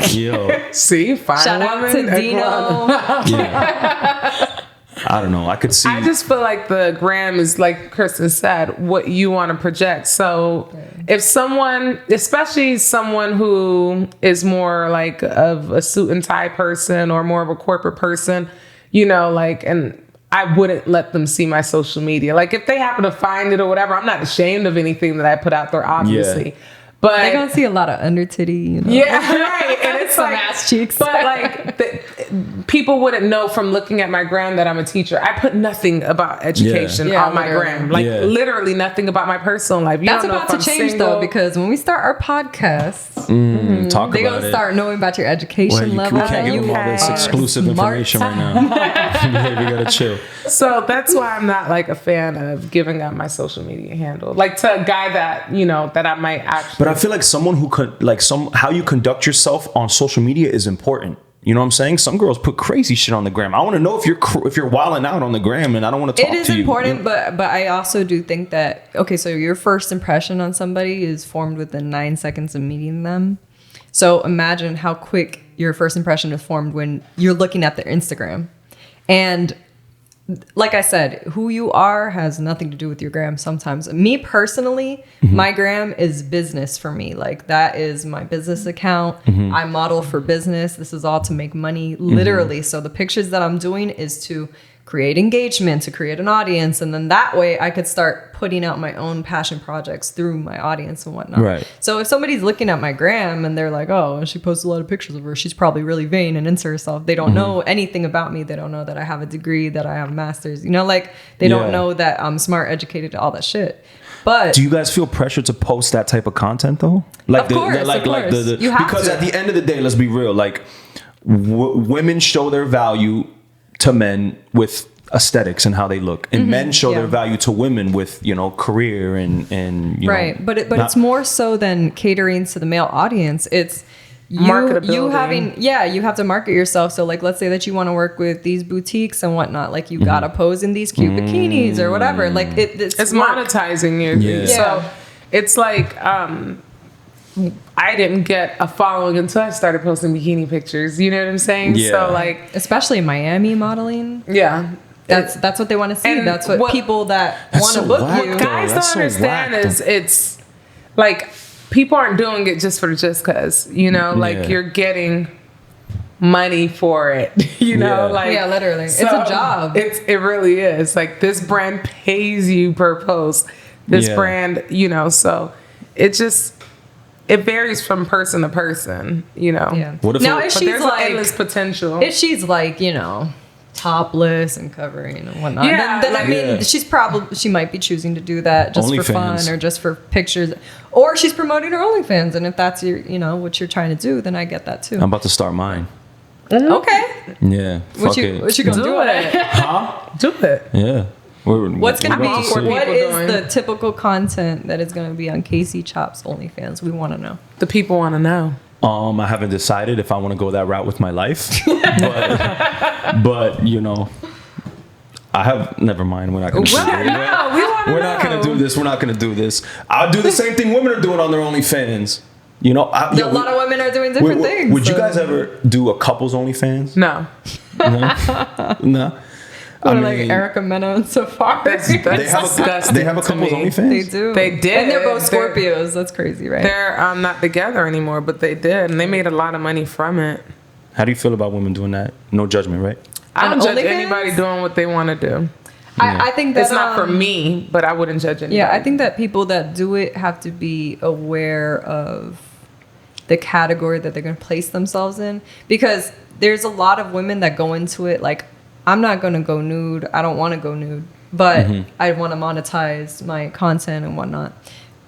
Yo. See, fine. Shout out to Dino. Yeah. I don't know. I could see. I just feel like the gram is, like Kristen said, what you want to project. So if someone, especially someone who is more like of a suit and tie person or more of a corporate person, you know, like, and I wouldn't let them see my social media. Like if they happen to find it or whatever, I'm not ashamed of anything that I put out there, obviously. Yeah. But they're gonna see a lot of under titty, you know. Yeah, right. And it's some like ass cheeks. But like people wouldn't know from looking at my gram that I'm a teacher. I put nothing about education on my gram. Like literally nothing about my personal life. That's about to change though, because when we start our podcast, they're gonna start knowing about your education level. We can't give them all this exclusive information right now. We gotta chill. So that's why I'm not like a fan of giving out my social media handle. Like to a guy that, you know, that I might actually. But I feel like someone who could, like how you conduct yourself on social media is important. You know what I'm saying? Some girls put crazy shit on the gram. I want to know if you're wilding out on the gram, and I don't want to talk to you. It is important, but I also do think that, okay, so your first impression on somebody is formed within 9 seconds of meeting them. So imagine how quick your first impression is formed when you're looking at their Instagram. And like I said, who you are has nothing to do with your gram sometimes. Me personally, my gram is business for me. Like, that is my business account. I model for business. This is all to make money, literally. So the pictures that I'm doing is to create engagement, to create an audience. And then that way I could start putting out my own passion projects through my audience and whatnot. Right. So if somebody's looking at my gram and they're like, oh, she posts a lot of pictures of her, she's probably really vain and into herself. They don't know anything about me. They don't know that I have a degree, that I have a master's, you know, like they don't know that I'm smart, educated, all that shit. But do you guys feel pressure to post that type of content though? Like, of course. You have because to. at the end of the day, let's be real. Like, women show their value to men with aesthetics and how they look, and men show their value to women with, you know, career and you right. know, But it's more so than catering to the male audience. It's you having, you have to market yourself. So like, let's say that you want to work with these boutiques and whatnot, like you gotta pose in these cute bikinis or whatever. Like it's monetizing you. Yeah. So it's like I didn't get a following until I started posting bikini pictures. You know what I'm saying? Yeah. So like, especially Miami modeling. yeah. That's what they want to see. And that's what people that want to so book whack, you. though. Guys That's don't so understand whack, is it's like people aren't doing it just for just cause, you know, like you're getting money for it, you know, like literally, so it's a job. It really is. Like, this brand pays you per post. This brand, you know, so it varies from person to person, you know. Yeah. What if now it- if But she's there's like endless potential. if she's like, you know, topless and covering and whatnot, Yeah, then I like- mean, she might be choosing to do that just for fun OnlyFans. or just for pictures, or she's promoting her OnlyFans, and if that's your, you know, what you're trying to do, then I get that too. I'm about to start mine. Okay, Yeah. what Fuck you it. gonna do? Do it. Huh? Do it. Yeah. What's gonna we're about be? to see. What people is doing. the typical content that is gonna be on Casey Chopz OnlyFans? We want to know. The people want to know. I haven't decided if I want to go that route with my life, but you know, I have. Never mind. We're not going to. Well, no, we want to know. We're not going to do this. We're not going to do this. I'll do the same thing women are doing on their OnlyFans. You know, A lot of women are doing different things. Would you so- guys ever do a couples OnlyFans? No. No. Or like Erica Mena and Safari? They have a couples OnlyFans. They do. They did. And they're both Scorpios. That's crazy, right? They're not together anymore, but they did, and they made a lot of money from it. How do you feel about women doing that? No judgment, right? I On don't judge OnlyFans? anybody doing what they want to do. I think that It's not for me, but I wouldn't judge anybody. Yeah, I think that people that do it have to be aware of the category that they're going to place themselves in, because there's a lot of women that go into it like, I'm not going to go nude. I don't want to go nude, but I want to monetize my content and whatnot.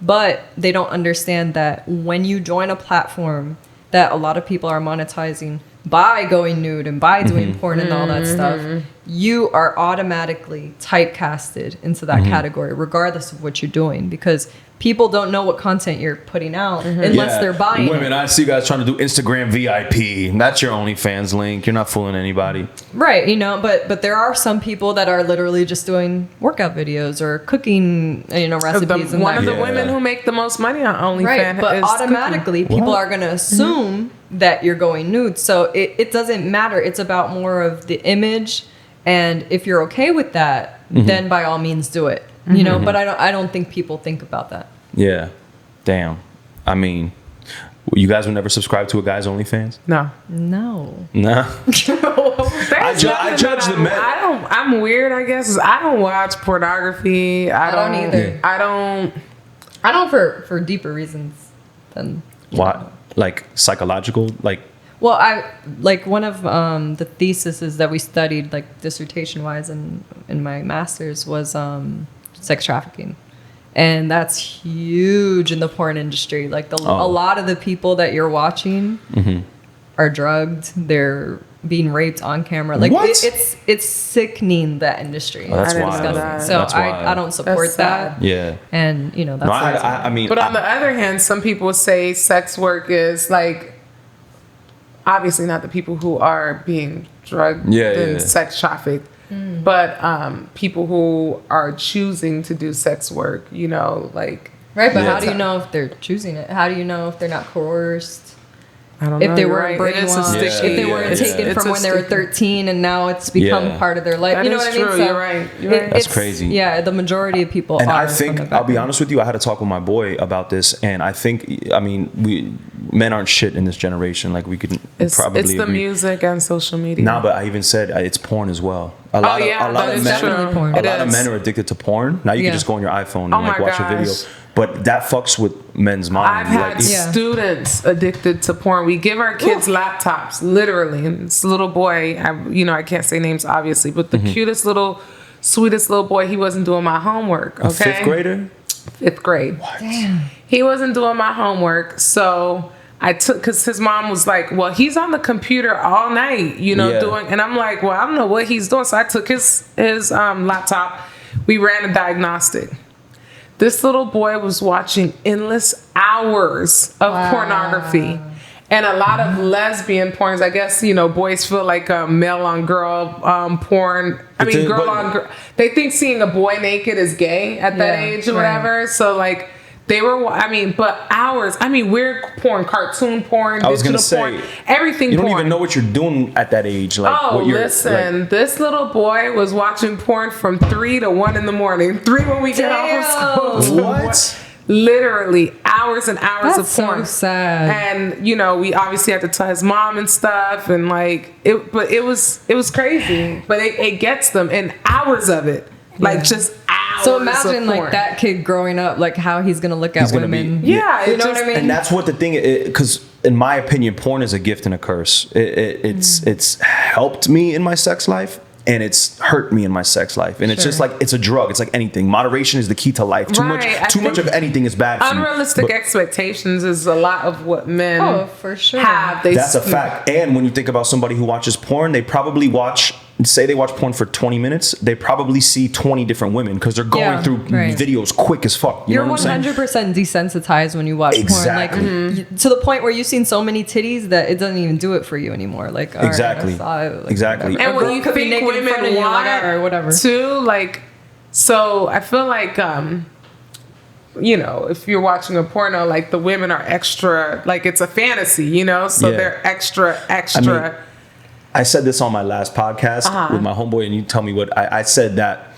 But they don't understand that when you join a platform that a lot of people are monetizing by going nude and by doing porn and all that stuff, you are automatically typecasted into that category, regardless of what you're doing, because people don't know what content you're putting out unless they're buying Women, it. I see you guys trying to do Instagram VIP. That's your OnlyFans link. You're not fooling anybody. Right, you know, but there are some people that are literally just doing workout videos or cooking, you know, recipes. One of the Yeah. women who make the most money on OnlyFans Right, but is automatically people are going to assume that you're going nude. So it doesn't matter. It's about more of the image. And if you're okay with that, then by all means do it. You know, but I don't think people think about that. Yeah. Damn. I mean, you guys will never subscribe to a guy's OnlyFans? No. No. Nah. I judge the men. I'm weird, I guess. I don't watch pornography. I don't either. I don't. I don't for deeper reasons than What? Like psychological? Like, well, I like one of the theses that we studied, like dissertation wise, in my master's was sex trafficking, and that's huge in the porn industry. Like a lot of the people that you're watching are drugged. They're being raped on camera. Like What? it's sickening, that industry. Oh, that's I didn't wild. know that. So That's wild. I don't support That's sad. that. Yeah. And you know that's No, the reason. I mean, But on the other hand, some people say sex work is like obviously not the people who are being drugged and sex trafficked, but people who are choosing to do sex work, you know, like. Right, but how do you know if they're choosing it? How do you know if they're not coerced? I don't know. If they weren't brainwashed, if they weren't taken from when they were 13 and now it's become part of their life. That you know is what I mean? true. So you're right. That's crazy. Yeah, the majority of people and are. I think, I'll be honest with you, I had to talk with my boy about this, and I think, I mean, men aren't shit in this generation. Like, we could probably It's the agree. music and social media. Nah, but I even said it's porn as well. A lot of men are addicted to porn. Now you can just go on your iPhone and like watch a video. But that fucks with men's minds. I've had students addicted to porn. We give our kids laptops, literally. And this little boy, I can't say names obviously, but the cutest little, sweetest little boy, he wasn't doing my homework. Okay? A fifth grader? Fifth grade. What? Damn. He wasn't doing my homework, so I took, because his mom was like, well, he's on the computer all night, doing, and I'm like, well, I don't know what he's doing. So I took his laptop. We ran a diagnostic. This little boy was watching endless hours of pornography and a lot of lesbian porns. I guess, boys feel like male on girl porn. Girl on girl. They think seeing a boy naked is gay at that age or whatever. So like they were, but hours. Weird porn, cartoon porn, digital porn, everything. You don't porn. even know what you're doing at that age. Like, listen, this little boy was watching porn from 3 to 1 in the morning. 3 when we get off of school. What? Literally hours and hours That's of porn. so sad. And we obviously had to tell his mom and stuff, and like it. But it was crazy. But it gets them, and hours of it, like just hours. So imagine of like porn. that kid growing up, like how he's gonna look at women. You know what I mean? And that's what the thing is, because in my opinion, porn is a gift and a curse. It's helped me in my sex life, and it's hurt me in my sex life. And it's just like, it's a drug. It's like anything. Moderation is the key to life. Too much of anything is bad for you. Unrealistic expectations is a lot of what men for sure have. That's a fact. And when you think about somebody who watches porn, they probably watch porn for 20 minutes, they probably see 20 different women because they're going through videos quick as fuck. You're 100% desensitized when you watch porn. Like to the point where you've seen so many titties that it doesn't even do it for you anymore. Like exactly. Whatever. And when you think women want or whatever too, like, so I feel like if you're watching a porno, like the women are extra, like it's a fantasy, so they're extra. I said this on my last podcast with my homeboy, and you tell me what I said. That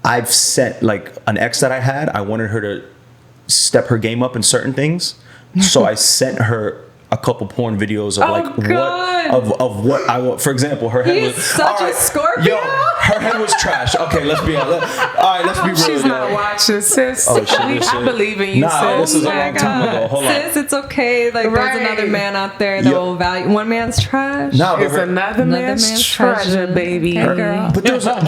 I've sent, like, an ex that I had, I wanted her to step her game up in certain things, so I sent her a couple porn videos of what I want. For example, her head was such a Scorpio. Yo, her head was trash. Okay, let's be honest. All right, let's be real. She's not watching, sis. I believe in you, sis. This is a long time ago. Hold on, sis. It's okay. Like there's another man out there that will value. One man's trash. No, it's another man's treasure, baby. Hey, girl. But there's but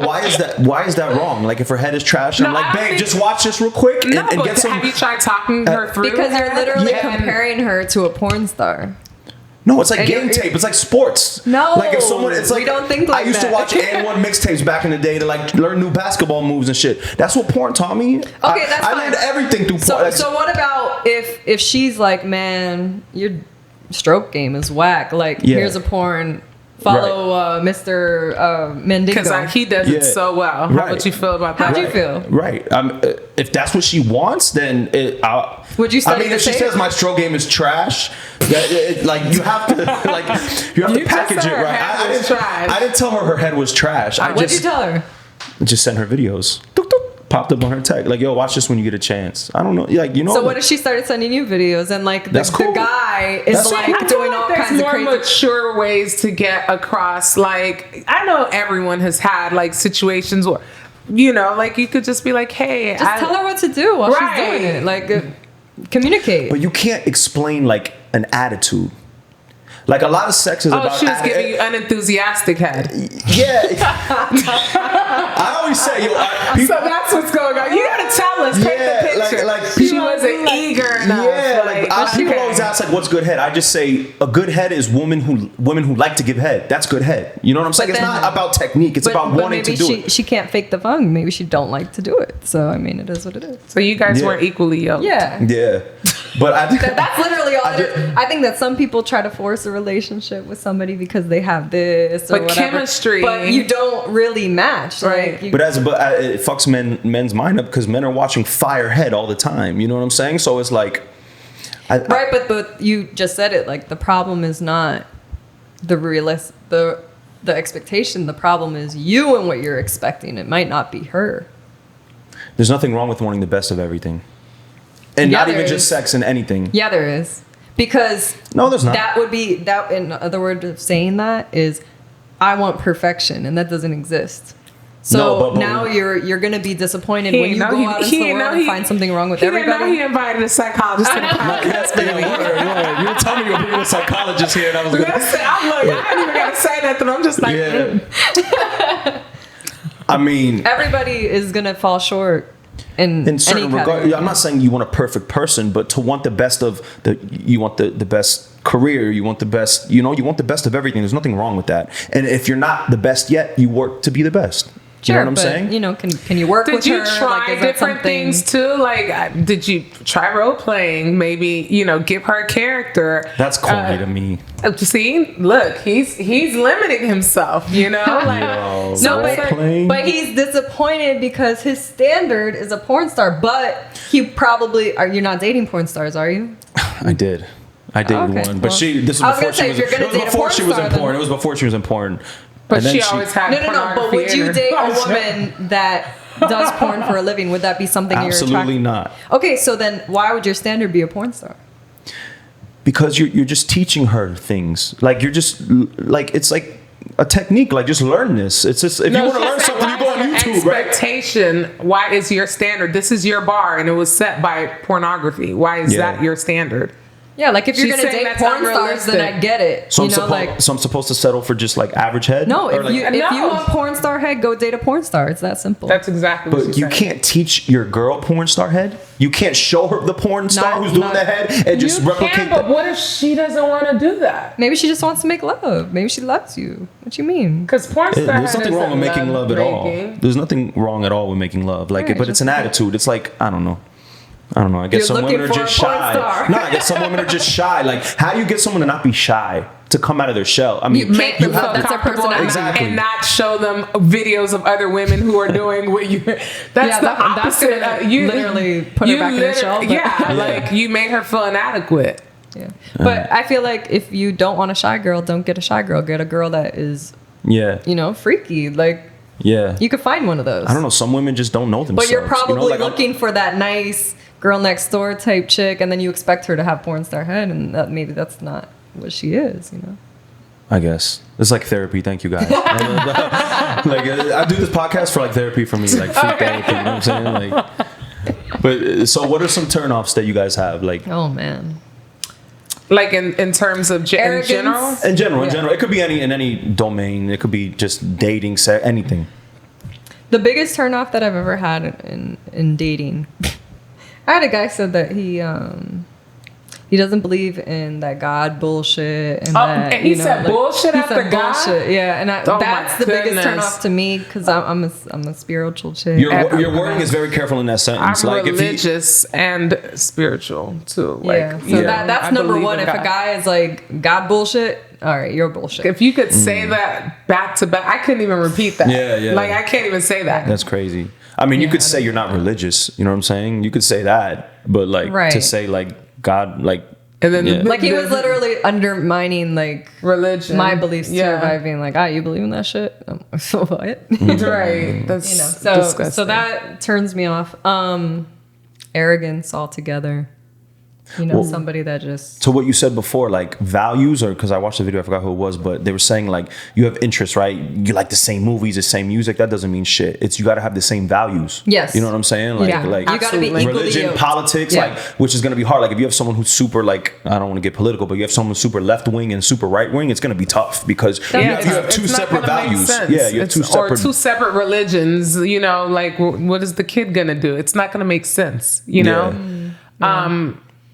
why is that? Why is that wrong? Like, if her head is trash, I'm like, babe, just watch this real quick and get some. Have you tried talking her through? Because you're literally comparing her to a porn star. No, it's like game tape. It's like sports. No, like if someone, it's like we don't think like I used to watch And1 mixtapes back in the day to like learn new basketball moves and shit. That's what porn taught me. Okay, that's fine. I learned everything through porn. So what about if she's like, man, your stroke game is whack. Like here's a porn. Follow Mr. Mendigo. Because he does it so well. How would you feel about that? How'd you feel? Right. If that's what she wants, then would you study if she says my stroke game is trash, like you have to package it right. I didn't tell her head was trash. What'd you tell her? Just sent her videos. Popped up on her tag, like, yo, watch this when you get a chance. I don't know, like, So what if she started sending you videos and like the guy is doing all kinds of crazy, more mature ways to get across? Like, I know everyone has had like situations where, like you could just be like, hey, tell her what to do while she's doing it. Like, communicate. But you can't explain like an attitude. Like, a lot of sex is about. She was giving you unenthusiastic head. Yeah. I always say, so that's what's going on. You gotta tell us. Take the picture. Like she wasn't eager enough. Yeah, people always ask like, what's good head? I just say a good head is women who like to give head. That's good head. You know what I'm saying? It's not about technique. It's about wanting to do it. She can't fake the funk. Maybe she don't like to do it. So I mean, it is what it is. So you guys weren't equally yoked. Yeah. Yeah. But That's literally all it is. I think that some people try to force a relationship with somebody because they have this or But whatever. chemistry. But you don't really match. Right. Like, you, But it fucks men's mind up because men are watching Firehead all the time. You know what I'm saying? So it's like, right, but you just said it. Like the problem is not the expectation. The problem is you and what you're expecting. It might not be her. there's nothing wrong with wanting the best of everything, and Yeah, not there even is. just sex and anything. Yeah, there is. Because No, there's not. that would be that. In other words of saying that is, I want perfection, and that doesn't exist. So No, but now you're gonna be disappointed when you know go out into the world and find something wrong with he didn't know everybody. he invited a psychologist to the podcast, baby. You were telling me you were bringing a psychologist here, and I was like, Listen, I'm like, I didn't even gotta say nothing. I'm just like, yeah. I mean, Everybody is gonna fall short in certain any regard, category. I'm not saying you want a perfect person, but to want the best of you want the best career, you want the best, you want the best of everything. There's nothing wrong with that. And if you're not the best yet, you work to be the best. You know what I'm but, saying? Can you work with did you her? try Like, is that different something- things too? Like, did you try role playing? Maybe give her a character. That's corny to me. See, look, he's limiting himself. Like, Yo, No, role playing? but he's disappointed because his standard is a porn star. But he probably you're not dating porn stars, are you? I did. I dated Okay, one, but well, this I was was before gonna say, she was. if you're gonna It was date a before porn she was star, in then- porn. It was before she was in porn. But And then she always had No. But pornography would you in her. date a woman that does porn for a living? Would that be something you're Absolutely attracted? not. Okay, so then why would your standard be a porn star? Because you're just teaching her things. Like you're just like it's like a technique. Like just learn this. It's just if you want to learn something, you go on YouTube, right? Expectation. Why is your standard? This is your bar, and it was set by pornography. Why is Yeah. that your standard? Yeah, like if you're She's gonna saying date that's porn stars, then I unrealistic. get it. So I'm supposed to settle for just like average head. No, Or if like- you No. want porn star head, go date a porn star. It's that simple. That's exactly what But she you said. can't teach your girl porn star head. You can't show her the porn star who's doing not- the head and just You replicate can, but that. what if she doesn't want to do that? Maybe she just wants to make love. Maybe she loves you. What you mean? Because porn star There's nothing wrong with making love at all. making. There's nothing wrong at all with making love. Like, Right, but it's an attitude. It's like I don't know. I guess You're some women looking are for just a porn shy. star. No, I guess some women are just shy. Like, how do you get someone to not be shy, to come out of their shell? I mean, Make them feel that's their comfortable personality. Exactly. and not show them videos of other women who are doing what you. That's Yeah, the that's opposite. gonna literally put her back in the shell, but- Yeah, like you made her feel inadequate. Yeah. But I feel like if you don't want a shy girl, don't get a shy girl. Get a girl that is, yeah, freaky. Like yeah. you could find one of those. I don't know. Some women just don't know themselves. But you're probably like, looking for that nice girl next door type chick, and then you expect her to have porn star head, and maybe that's not what she is. I guess it's like therapy. Thank you guys. I do this podcast for like therapy for me, like free therapy. You know what I'm saying? Like, but so what are some turnoffs that you guys have? Like Oh man. Like in terms of in Arrogance. general. in general, Yeah. it could be in any domain. It could be just dating, sex, anything. The biggest turnoff that I've ever had in dating, I had a guy said that he doesn't believe in that God bullshit and that and he said bullshit he after said God? bullshit. Yeah, and Oh my that's the biggest goodness. turnoff to me because I'm a spiritual chick. Your wording is very careful in that sentence. I'm Like religious and spiritual too. Like, yeah, so you know, that's I number believe one. in If a God. guy is like God bullshit, all right, you're bullshit. If you could say that back to back, I couldn't even repeat that. Yeah. Like I can't even say that. That's crazy. I mean, you Yeah, could I say you're not religious. You know what I'm saying? You could say that, but like to Right. say like God, like And then Yeah. Like he was literally undermining like religion, my beliefs yeah. too by being like, you believe in that shit? So what? Right. That's So disgusting. that turns me off. Arrogance altogether. Somebody that just to what you said before, like values, or because I watched the video, I forgot who it was, but they were saying like you have interests, right? You like the same movies, the same music. That doesn't mean shit. It's you got to have the same values. Yes. You know what I'm saying? Like, Yeah. like You gotta be absolutely. equally religion, yoked. politics, Yeah. like which is gonna be hard. Like if you have someone who's super like I don't want to get political, but you have someone super left wing and super right wing, it's gonna be tough because you have two it's not separate gonna make values. sense. Yeah, you have Or two separate religions. Like what is the kid gonna do? It's not gonna make sense. You know.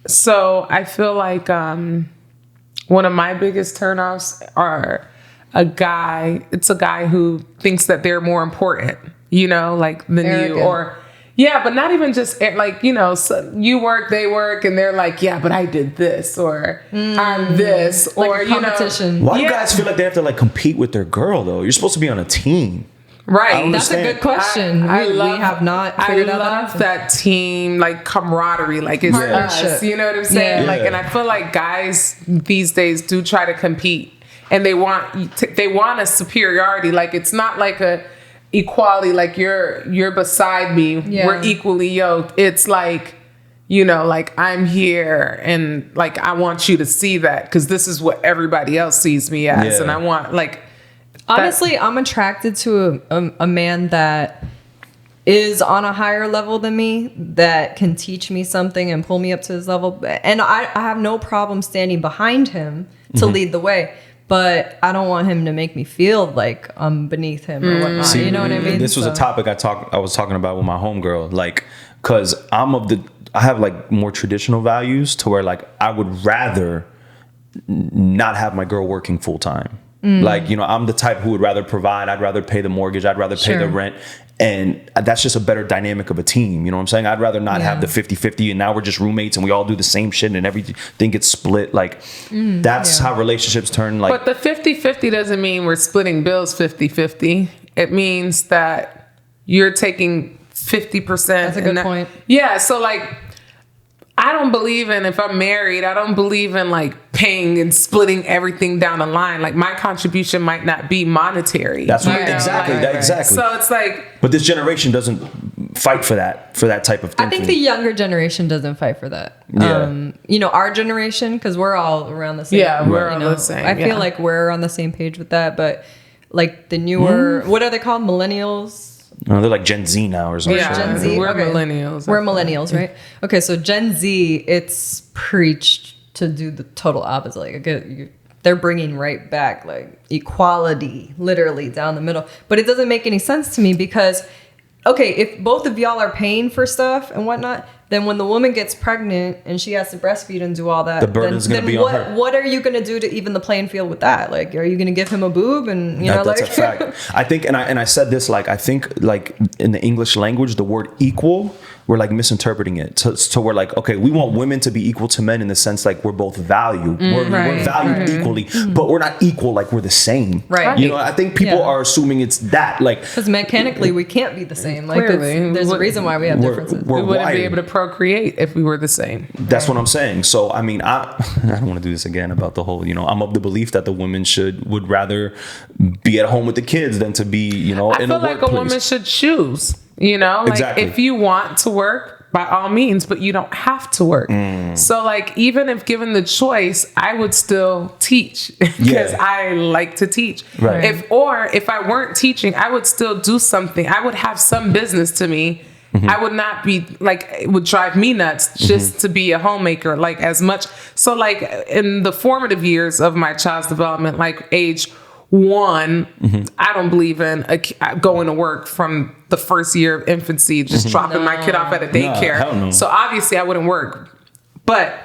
So I feel like one of my biggest turnoffs are it's a guy who thinks that they're more important, like than Arrogant. you, or Yeah, but not even just like, so you work, they work, and they're like, yeah, but I did this, or I'm this, like or a competition. Why do guys feel like they have to like compete with their girl though? You're supposed to be on a team. Right. That's a good question. We have not figured out that. I love that team, like camaraderie, like it's us. You know what I'm saying? Yeah. Like, and I feel like guys these days do try to compete, and they want a superiority. Like it's not like a equality, like you're beside me, we're equally yoked. It's like, like I'm here, and like I want you to see that because this is what everybody else sees me as, and I want like. Honestly, I'm attracted to a man that is on a higher level than me, that can teach me something and pull me up to his level, and I have no problem standing behind him to lead the way. But I don't want him to make me feel like I'm beneath him or whatnot. See, you know what I mean? This was a topic I was talking about with my homegirl, like, cause I have like more traditional values to where like I would rather not have my girl working full time. Like, I'm the type who would rather provide. I'd rather pay the mortgage. I'd rather pay the rent. And that's just a better dynamic of a team. You know what I'm saying? I'd rather not have the 50-50 and now we're just roommates and we all do the same shit and everything gets split. Like, that's how relationships turn. Like, but the 50-50 doesn't mean we're splitting bills 50-50. It means that you're taking 50%. That's a good point. Yeah. So, like, I don't believe in, if I'm married, I don't believe in like paying and splitting everything down the line. Like my contribution might not be monetary. That's right. Exactly. Exactly. So it's like, but this generation doesn't fight for that type of thing. I think the younger generation doesn't fight for that. Yeah. Our generation, because we're all around the same. Yeah, we're all the same. I feel like we're on the same page with that. But like the newer, what are they called? Millennials? No, they're like Gen Z now or something. Yeah, Gen Z. We're millennials. We're millennials, right? Okay, so Gen Z, it's preached to do the total opposite. Like, they're bringing right back like equality, literally down the middle. But it doesn't make any sense to me because, okay, if both of y'all are paying for stuff and whatnot, then when the woman gets pregnant and she has to breastfeed and do all that, the burden's going to be on her. What are you going to do to even the playing field with that? Like, are you going to give him a boob? And that's a fact. I think, and I said this, like, I think like in the English language, the word equal, we're like misinterpreting it to where like, okay, we want women to be equal to men in the sense like we're both valued. We're valued equally, but we're not equal like we're the same. Right. I think people are assuming it's that. Like, because mechanically we can't be the same. Like there's a reason why we have differences. We wouldn't wired. be able to procreate if we were the same. That's what I'm saying. So I mean, I don't want to do this again about the whole, I'm of the belief that the women would rather be at home with the kids than to be, in a workplace. I feel like a woman should choose. Like exactly. If you want to work, by all means, but you don't have to work. So like, even if given the choice, I would still teach because I like to teach. Right. If I weren't teaching, I would still do something. I would have some business to me. I would not be like, it would drive me nuts just to be a homemaker, like as much. So like in the formative years of my child's development, like age 1, I don't believe in going to work from the first year of infancy, just dropping my kid off at a daycare. No. So obviously I wouldn't work. But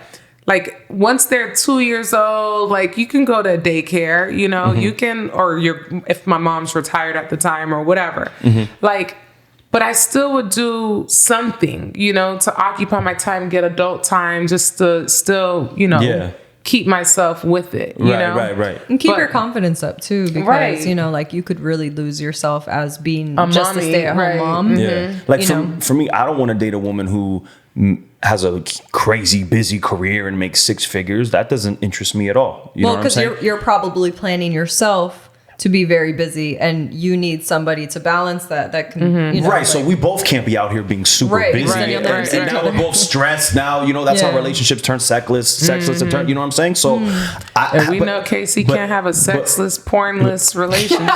like once they're 2 years old, like you can go to daycare, you can, or if my mom's retired at the time or whatever, like, but I still would do something, to occupy my time, get adult time, just to still, keep myself with it, you know? Right. And keep your confidence up too, because like you could really lose yourself as being just a stay-at-home mom. Yeah. Like for me, I don't want to date a woman who has a crazy busy career and makes 6 figures. That doesn't interest me at all. You know what I'm because saying? you're probably planning yourself to be very busy, and you need somebody to balance that can right. So we both can't be out here being super busy, and now we're both stressed. Now that's how relationships turn sexless and turn. You know what I'm saying? So we know Casey can't have a sexless, pornless relationship.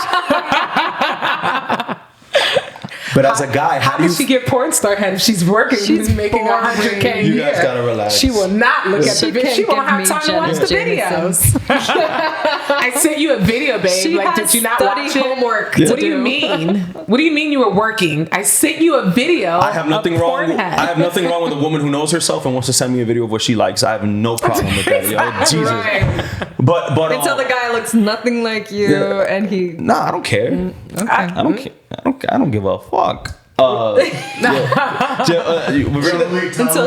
But as a guy, how does she get porn star head if she's working? She's making 100K a year. You guys gotta relax. She will not look at the video. She won't have time to watch the videos. I sent you a video, babe. She like, did you not watch it? Homework. What do you mean? What do you mean you were working? I sent you a video. I have nothing wrong. I have nothing wrong with a woman who knows herself and wants to send me a video of what she likes. I have no problem with that. Yo, Jesus. Right. But until the guy looks nothing like you, and he. Nah, I don't care. Okay. I don't care. I don't give a fuck. Until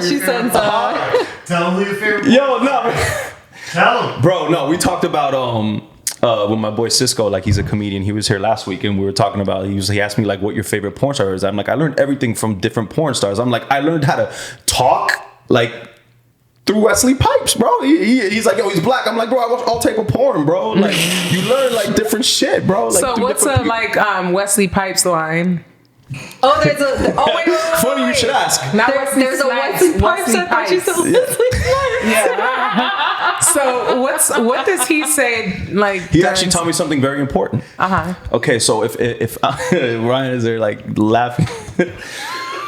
she sends Tell him who your favorite. Yo, no. Tell him. Bro, no, we talked about with my boy Cisco, like he's a comedian. He was here last week and we were talking about, he asked me like what your favorite porn star is. I'm like, I learned everything from different porn stars. I'm like, I learned how to talk like through Wesley Pipes, bro. He's like, yo, he's black. I'm like, bro, I watch all type of porn, bro. Like you learn like different shit, bro. Like, so what's a like Wesley Pipes line? Oh, there's a. Oh, wait. Funny you should ask. There's a Wesley Pipes. I thought you said Wesley Pipes. Yeah. So what does he say? Like he actually taught me something very important. Okay, so if Ryan is there like laughing.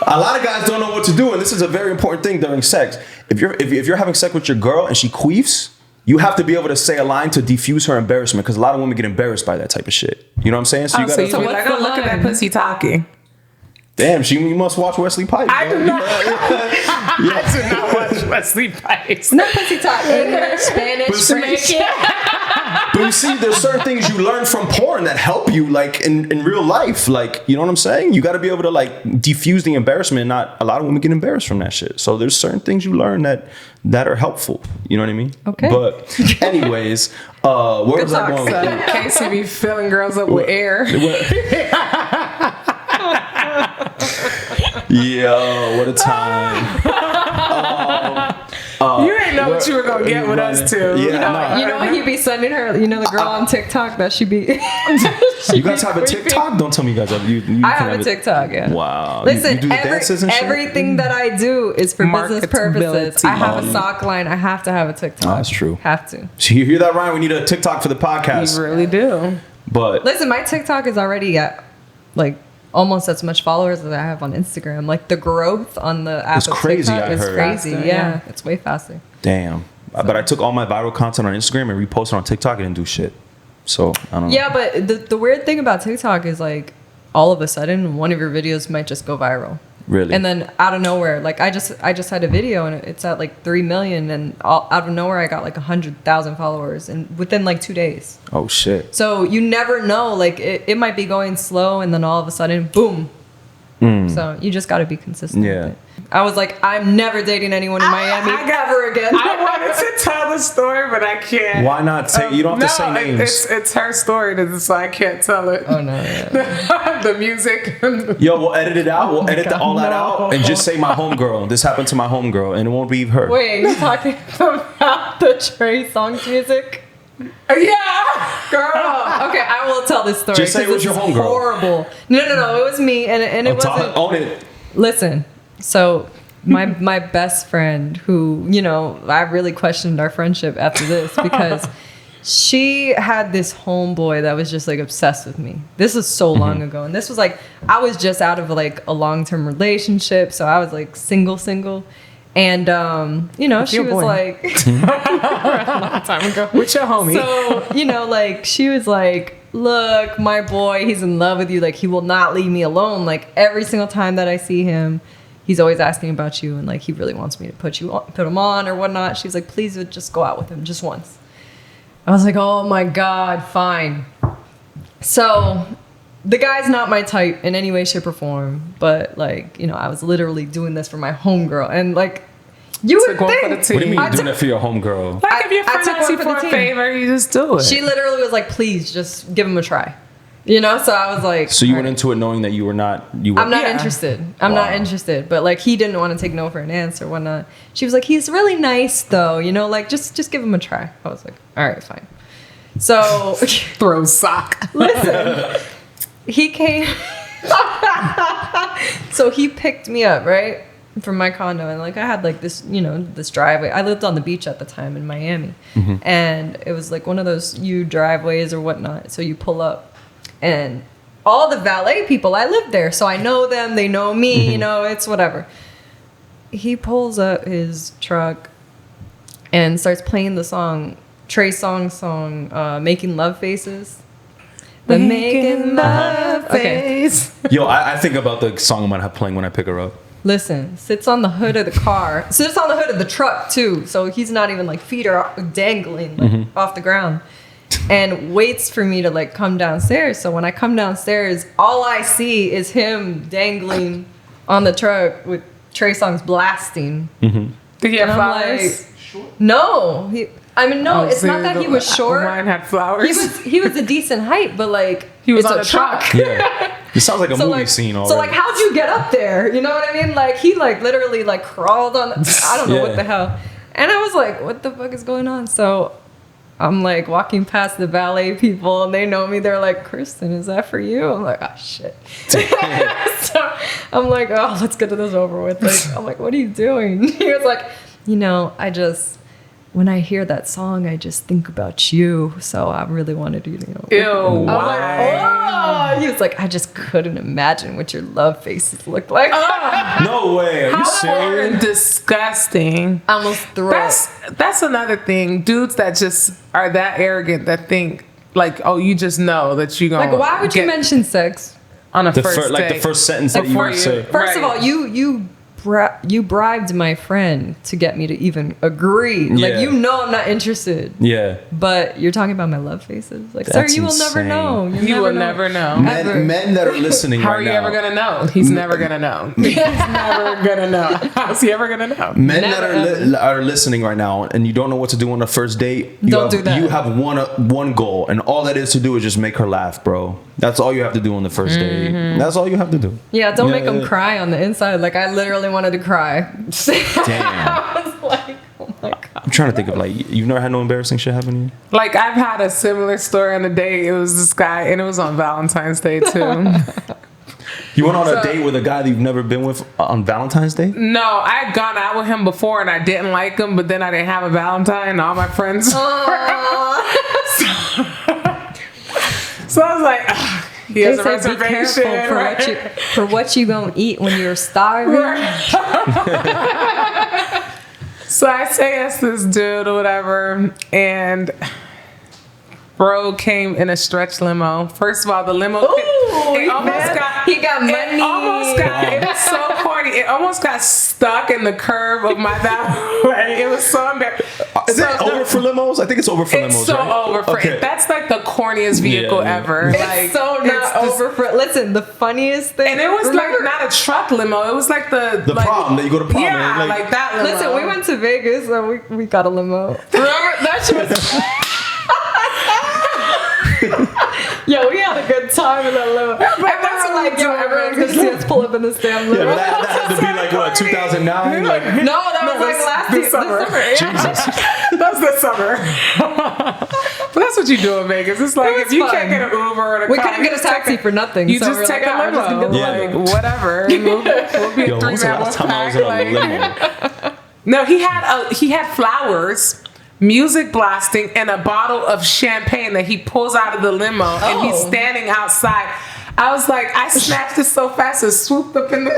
A lot of guys don't know what to do, and this is a very important thing during sex. If you're having sex with your girl and she queefs, you have to be able to say a line to diffuse her embarrassment, because a lot of women get embarrassed by that type of shit. You know what I'm saying? So you gotta. So be like, oh, look at that pussy talking. Damn, you must watch Wesley Pipes. I do not. I do not watch Wesley Pipes. Not pussy talk. English, Spanish, French. But you see, there's certain things you learn from porn that help you, like in real life. Like, you know what I'm saying? You got to be able to like diffuse the embarrassment. Not a lot of women get embarrassed from that shit. So there's certain things you learn that are helpful. You know what I mean? Okay. But anyways, where was I going? Casey be filling girls up with air. Yo, what a time. You ain't know what you were gonna get with us too. Yeah, you know when you be sending her, the girl on TikTok that she be. You guys have a TikTok? Don't tell me you guys have. I have a TikTok. Yeah. Wow. Listen, you do the dances and shit? everything that I do is for business purposes. I have a sock line. I have to have a TikTok. Oh, that's true. Have to. So you hear that, Ryan? We need a TikTok for the podcast. You really do. But listen, my TikTok is already at like almost as much followers as I have on Instagram. Like the growth on the app it's crazy. TikTok is crazy. Yeah, it's way faster. Damn. So. But I took all my viral content on Instagram and reposted on TikTok and didn't do shit. So I don't know. Yeah, but the weird thing about TikTok is like all of a sudden one of your videos might just go viral. Really? And then out of nowhere, like I just had a video and it's at like 3 million, and out of nowhere I got like 100,000 followers and within like 2 days. Oh shit. So you never know, like it might be going slow and then all of a sudden, boom. So you just got to be consistent. Yeah. With it. I was like, I'm never dating anyone in Miami ever again. I wanted to tell the story, but I can't. Why not say? You don't have to say names. It's her story, so I can't tell it. Oh no. Yeah. The music. Yo, we'll edit it out. We'll edit all that out and just say my homegirl. This happened to my homegirl, and it won't be her. Wait, you talking about the Trey Songz music? Yeah, girl. Okay, I will tell this story. Just say it was your homegirl. Horrible. No. It was me, and it wasn't. Own it. Listen, so my best friend, who I really questioned our friendship after this because she had this homeboy that was just like obsessed with me. This was so long ago, and this was like I was just out of like a long-term relationship, so I was like single. And she was like a long time ago with your homie. So like she was like, look, my boy, he's in love with you, like he will not leave me alone, like every single time that I see him he's always asking about you, and like he really wants me to put him on or whatnot. She was like, please just go out with him just once. I was like, oh my god, fine. So the guy's not my type in any way, shape, or form, but like, I was literally doing this for my homegirl, and like, you would think. What do you mean you're doing it for your homegirl? Like if your friend asks you for a favor, you just do it. She literally was like, please, just give him a try. So I was like. So you went into it knowing that you were not. I'm not interested. I'm not interested. But like, he didn't want to take no for an answer or whatnot. She was like, he's really nice though. Like just give him a try. I was like, all right, fine. So throw sock. Listen. He came. So he picked me up, right, from my condo, and like I had like this, this driveway. I lived on the beach at the time in Miami, and it was like one of those driveways or whatnot. So you pull up, and all the valet people, I lived there, so I know them. They know me. It's whatever. He pulls up his truck and starts playing the song, Trey Songz song, "Making Love Faces." The making love face. Yo, I think about the song I'm gonna have playing when I pick her up. Listen, sits on the hood of the car. Sits on the hood of the truck too. So he's not even like feet are dangling off the ground. and waits for me to like come downstairs. So when I come downstairs, all I see is him dangling on the truck with Trey Songz blasting. Did he have And I'm flowers? like, no, it's not that he was short. Mine had flowers. He was a decent height, but like He was it's on a a truck. Yeah. It sounds like a movie like, scene already. So like, how'd you get up there? You know what I mean? Like he like literally like crawled on. I don't know Yeah. what the hell. And I was like, what the fuck is going on? So I'm like walking past the valet people, and they know me. They're like, Kristen, is that for you? I'm like, oh shit. So I'm like, oh, let's get this over with. Like, I'm like, what are you doing? He was like, when I hear that song, I just think about you. So I really wanted to, Ew, I'm like, why? oh. He was like, I just couldn't imagine what your love faces look like. No way. Are you How serious? fucking disgusting. I almost threw up. That's another thing. Dudes that just are that arrogant that think like, oh, you just know that you gonna Like, why would you mention sex? on a The first date? like the first sentence that you Before would say. First of Right. all, you bribed my friend to get me to even agree. Like, Yeah. you know I'm not interested. Yeah. But you're talking about my love faces. Like, That's sir, you will never insane. know. You will never know. Ever. Men that are listening How right are you now. ever gonna know? He's never gonna know. He's never gonna know. How's he ever gonna know? Men Never, that are listening right now and you don't know what to do on the first date, Don't do that. You have one goal, and all that is to do is just make her laugh, bro. That's all you have to do on the first date. That's all you have to do. Yeah, don't make them yeah. cry on the inside. Like, I literally wanted to cry. Damn. I was like, oh my God. I'm trying to think of like, you've never had no embarrassing shit happen to you? Like, I've had a similar story on a date. It was this guy, and it was on Valentine's Day too. You went on a So- date with a guy that you've never been with on Valentine's Day? No, I had gone out with him before, and I didn't like him. But then I didn't have a Valentine, and all my friends. So I was like, "Ugh, he has a They say be reservation. careful for what you gonna eat when you're starving. So I say yes to this dude or whatever, and bro came in a stretch limo. First of all, the limo Ooh, he got money. It almost got, it was so corny. It almost got stuck in the curve of my valet. It was so embarrassing. Is it over for limos? I think it's over for It's limos, so right? over for Okay. That's like the corniest vehicle Yeah. ever. It's Like, so not it's just- over for. Listen, the funniest thing. And it was remember- like not a truck limo. It was like the The prom, that you go to prom Yeah, and, like that limo. Listen, we went to Vegas and we got a limo. Remember that shit was. Yo, we had a good time in that limo. And we were like, yo, everyone's gonna see us pull up in this damn Yeah, limo. but that had to be like, what, 2009? Like, No, that was like last year. this summer. Jesus. That's the summer. But that's what you do in Vegas. It's like It if was you fun. can't get an Uber or a We car, couldn't get a just take taxi for nothing. You so just we were take like, a "Oh, we're just gonna limo, get the limo." like whatever. And we'll be Yo, a when was the three-man last time I was in a limo? No, he had flowers, music blasting, and a bottle of champagne that he pulls out of the limo, and he's Oh. standing outside. I was like, I snatched it so fast and swooped up in the.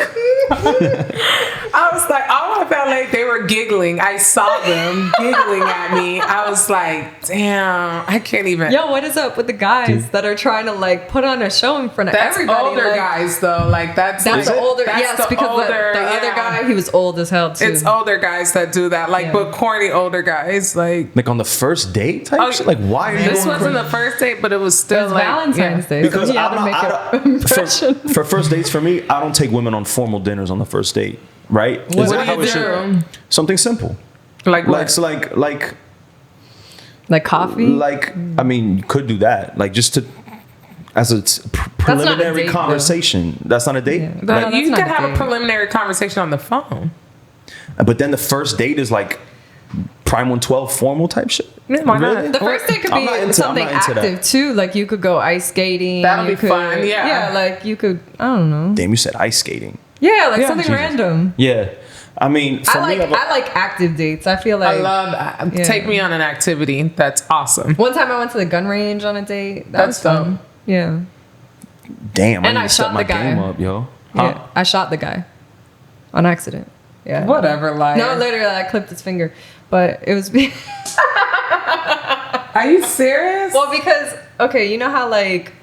I was like, all my valet, they were giggling. I saw them giggling at me. I was like, damn, I can't even. Yo, what is up with the guys that are trying to like put on a show in front of That's everybody? older like, guys though. Like that's That's like, the older. that's Yes, the because older, the other yeah. guy, he was old as hell too. It's older guys that do that, like, Yeah. but corny older guys, like. Like on the first date type Oh, shit? Like, why are you This going wasn't crazy? the first date, but it was It still was like Valentine's Day, Because so he had to I'm make not, an impression. for first dates for me, I don't take women on formal dinners on the first date, right? What Is do that you how it should- do? Something simple. Like what? Like, so like, Like coffee. I mean, you could do that. Like, just to, as a preliminary date, though. conversation. That's not a date. Yeah. Like, No, that's you not can a have a date. preliminary conversation on the phone. but then the first date is like Prime 112 formal type shit. Yeah, why not? Really? The first date could I'm not be into- something I'm not into that. active too. Like you could go ice skating. That'll you be fun, yeah. Yeah, like you could. I don't know. Damn, you said ice skating. Yeah, like Yeah. something Jesus. random. Yeah, I mean, for I me, like active dates. I feel like I love that. Yeah. Take me on an activity. That's awesome. one time I went to the gun range on a date. That That's was fun. dope. Yeah. damn, And I I need to step shot my the guy. game up, yo. Yeah. I shot the guy on accident. Yeah. Whatever, like. No, literally, I clipped his finger, but it was. Are you serious? Well, because okay, you know how like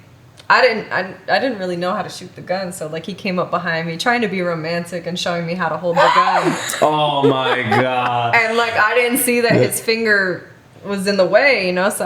I didn't really know how to shoot the gun, so like he came up behind me trying to be romantic and showing me how to hold the gun, Oh my god. and like I didn't see that his finger was in the way, you know, so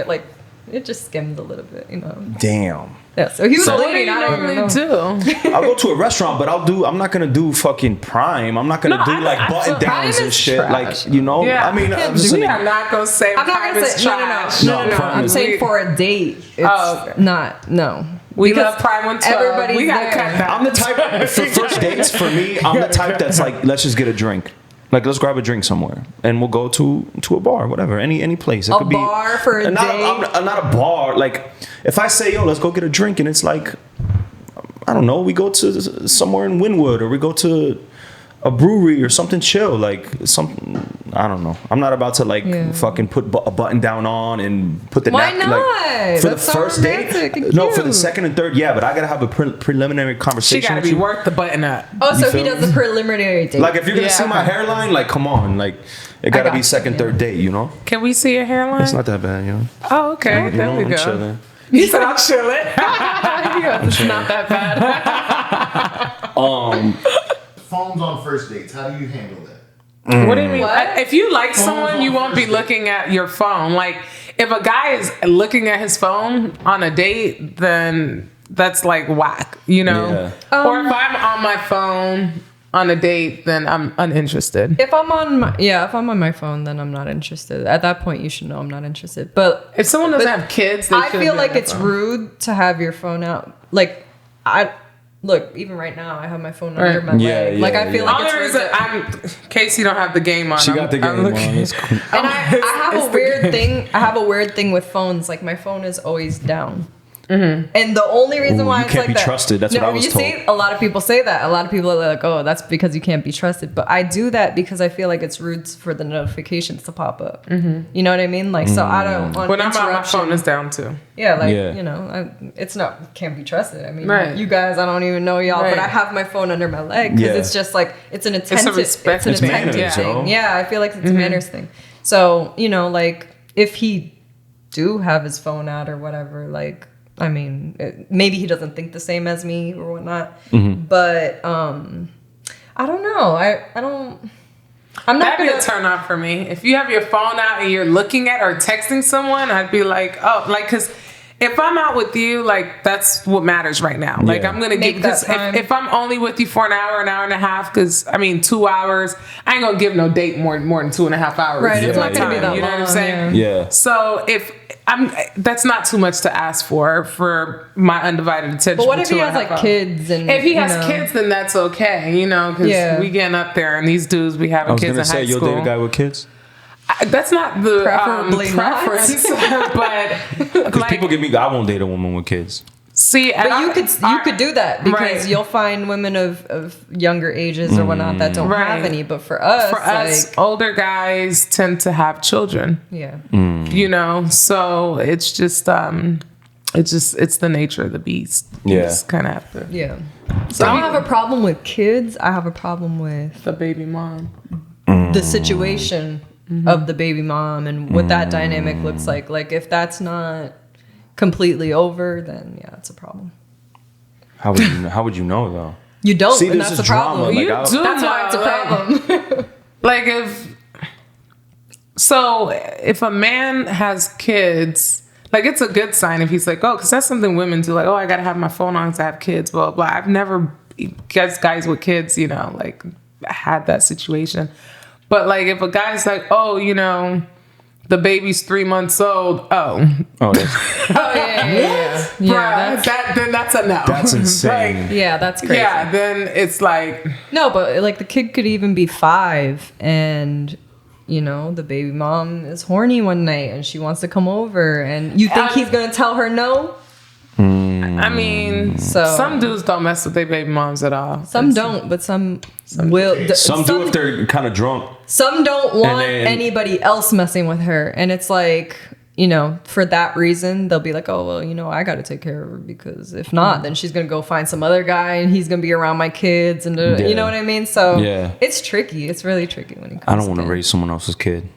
like it just skimmed a little bit, you know. Damn. Yeah, so he was So what do bleeding. you I don't even normally know. do? I'll go to a restaurant, but I'm not gonna do fucking prime. I'm not gonna No, do I- like I- button so downs Prime and is shit. trash. Like, you know, Yeah, I mean, I'm just we saying- are not gonna say I'm not gonna say trash. no. Prime I'm is- saying for a date. It's Oh, okay. not no. We Because love Prime 112. everybody's We gotta there. cut that. I'm the type for first dates. For me, I'm the type that's like, let's just get a drink. Like, let's grab a drink somewhere, and we'll go to a bar, whatever, any place. It A could bar for a and not, date? I'm not a bar. Like, if I say, yo, let's go get a drink, and it's like, I don't know, we go to somewhere in Wynwood, or we go to a brewery or something chill, like something. I don't know. I'm not about to like fucking put a button down on and put the Why like, not? for That's the so first date. romantic and No, for the cute. second and third, yeah. But I gotta have a preliminary She conversation. gotta with be you. worth the button up. Oh, so You he feel does me? the preliminary date. Like, if you're gonna Yeah. see my hairline, like, come on, like, it gotta got be you, second, yeah. third date, you know? Can we see your hairline? It's not that bad, you know? Oh, okay. You There know, we I'm go. chilling. You said I'll chill it. It's not that bad. Phones on first dates. How do you handle that? What do you mean? What? If you like someone, you won't be looking at your phone. Like, if a guy is looking at his phone on a date, then that's like whack, you know? Yeah. Or if I'm on my phone on a date, then I'm uninterested. if I'm on my phone, then I'm not interested. At that point, you should know I'm not interested. But If someone doesn't But have kids, they I shouldn't feel be like on their it's phone. rude to have your phone out. Like, look, even right now, I have my phone under my Yeah, leg. Like, I feel yeah. like Only it's rude. reason in case you don't have the game on. She got the game on. looking- It's cool. And I have It's a the weird game. thing. I have a weird thing with phones. Like, my phone is always down. And the only reason Ooh, why you it's can't like be that, trusted. That's what I was you told. see, a lot of people say that. A lot of people are like, "Oh, that's because you can't be trusted." But I do that because I feel like it's rude for the notifications to pop up. You know what I mean? Like, so I don't want When I'm out, my interruption. phone is down too. Yeah, like, Yeah. you know, it's not, can't be trusted. I mean, Right. you guys, I don't even know y'all, Right. but I have my phone under my leg because Yeah. it's just like, it's an attentive, respect- an it's attentive manners, thing. yo. Yeah, I feel like it's a manners thing. So, you know, like, if he do have his phone out or whatever, like, I mean, maybe he doesn't think the same as me or whatnot, but, I don't know. I'm not That'd be gonna a turn off for me. If you have your phone out and you're looking at or texting someone, I'd be like, oh, like, because if I'm out with you, like, that's what matters right now. Like, Yeah. I'm going to Make give, that because time. if I'm only with you for an hour and a half, because, I mean, 2 hours, I ain't going to give no date more than 2.5 hours. Right, it's Yeah, not gonna be yeah. that You know long. what I'm saying? Yeah. So that's not too much to ask for my undivided attention. But what for if he has 2.5 like hours. kids and If he you has know, kids, then that's okay, you know, because Yeah. we getting up there and these dudes be having I was kids gonna in say, high you'll school. date a guy with kids? That's not the Preferably not. preference, but Because like, people give me, I won't date a woman with kids. see, and But you could do that because Right. you'll find women of younger ages or whatnot that don't Right. have any. But for us, for us, like, older guys tend to have children, yeah, you know, so it's just it's the nature of the beast. You Yeah. just kind of have to. yeah. So I don't have a problem with kids. I have a problem with The baby mom. the situation of the baby mom and what that dynamic looks like. Like, if that's not completely over, then yeah, it's a problem. How would you know though? You don't, See, and this that's is the problem. drama. Like, You I- do That's why it's a know, problem. Like if a man has kids, like, it's a good sign if he's like, oh, because that's something women do, like, oh, I gotta have my phone on because I have kids, blah, blah. I've never guys with kids, you know, like, had that situation. But like, if a guy's like, oh, you know, the baby's 3 months old, Oh, that's, Oh yeah. bruh, then that's a no. that's insane. Like, Yeah, that's crazy. yeah, then it's like, No, but like the kid could even be 5 and you know, the baby mom is horny one night and she wants to come over and you think he's going to tell her no? I mean, So- some dudes don't mess with their baby moms at all. Some don't, but some will. Some do if they're kind of drunk. Some don't want then- anybody else messing with her. And it's like, you know, for that reason, they'll be like, oh, well, you know, I got to take care of her because if not, then she's going to go find some other guy and he's going to be around my kids. And you know what I mean? So Yeah. it's tricky. It's really tricky when it comes I don't want to kids. raise someone else's kid.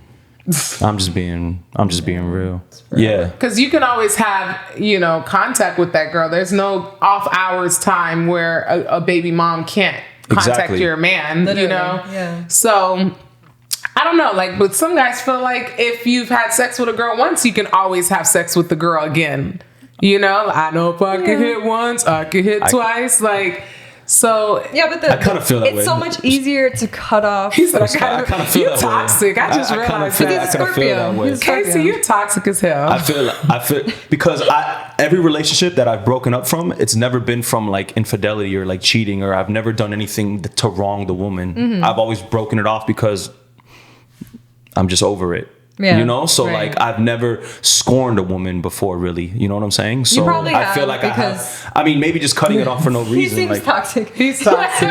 I'm just being real. Yeah. Because you can always have, you know, contact with that girl. There's no off hours time where a baby mom can't contact Exactly. your man, Literally, you know? yeah. So I don't know, like, but some guys feel like if you've had sex with a girl once, you can always have sex with the girl again. You know, I know if I can hit once, I can hit twice. Like, so yeah, but I kind of feel that it's way. so much easier to cut off. he said, I kind of feel that toxic. way. I just realized that. I kind of feel that way. Casey, you're toxic as hell. I feel because every relationship that I've broken up from, it's never been from like infidelity or like cheating, or I've never done anything to wrong the woman. I've always broken it off because I'm just over it. Yeah, you know, so right. like I've never scorned a woman before, really. You know what I'm saying? So probably I feel like I mean, maybe just cutting it off for no reason. He seems like, toxic. He's toxic.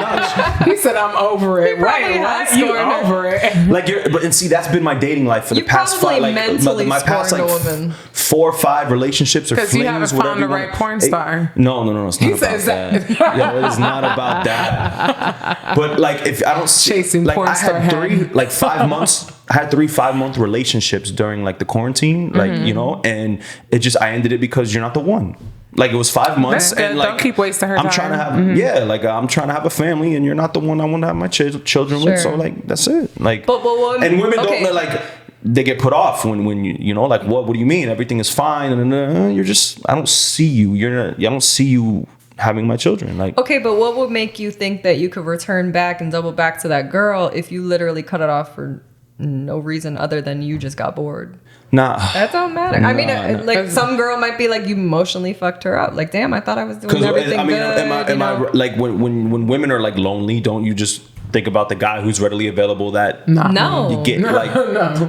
He said, "I'm over it." probably Wait, has what? You scorned her. over it? like and see, that's been my dating life for the You past probably five, mentally my past like scorned a woman. 4 or 5 relationships or flings, Because you haven't whatever found the you want. right porn star. No, it's not He about says that. that. Yeah, it is not about that. But like, if I don't Chasing like, porn I star had head. 3 like 5 months. I had 3 5-month relationships during like the quarantine, like you know, and it just I ended it because you're not the one. Like it was 5 months, That's good. and like Don't keep wasting her I'm time. trying to have like I'm trying to have a family, and you're not the one I want to have my children with. So Sure. like that's it. Like, But and women okay. don't like. They get put off when you know, like, what do you mean everything is fine, and you're just I don't see you. I don't see you having my children. Like, Okay, but what would make you think that you could return back and double back to that girl if you literally cut it off for no reason other than you just got bored? nah. That don't matter. I mean, Nah. like some girl might be like, you emotionally fucked her up. Like, damn, I thought I was doing everything I mean, good. am I like when women are like lonely? Don't you just think about the guy who's readily available that No. you get like,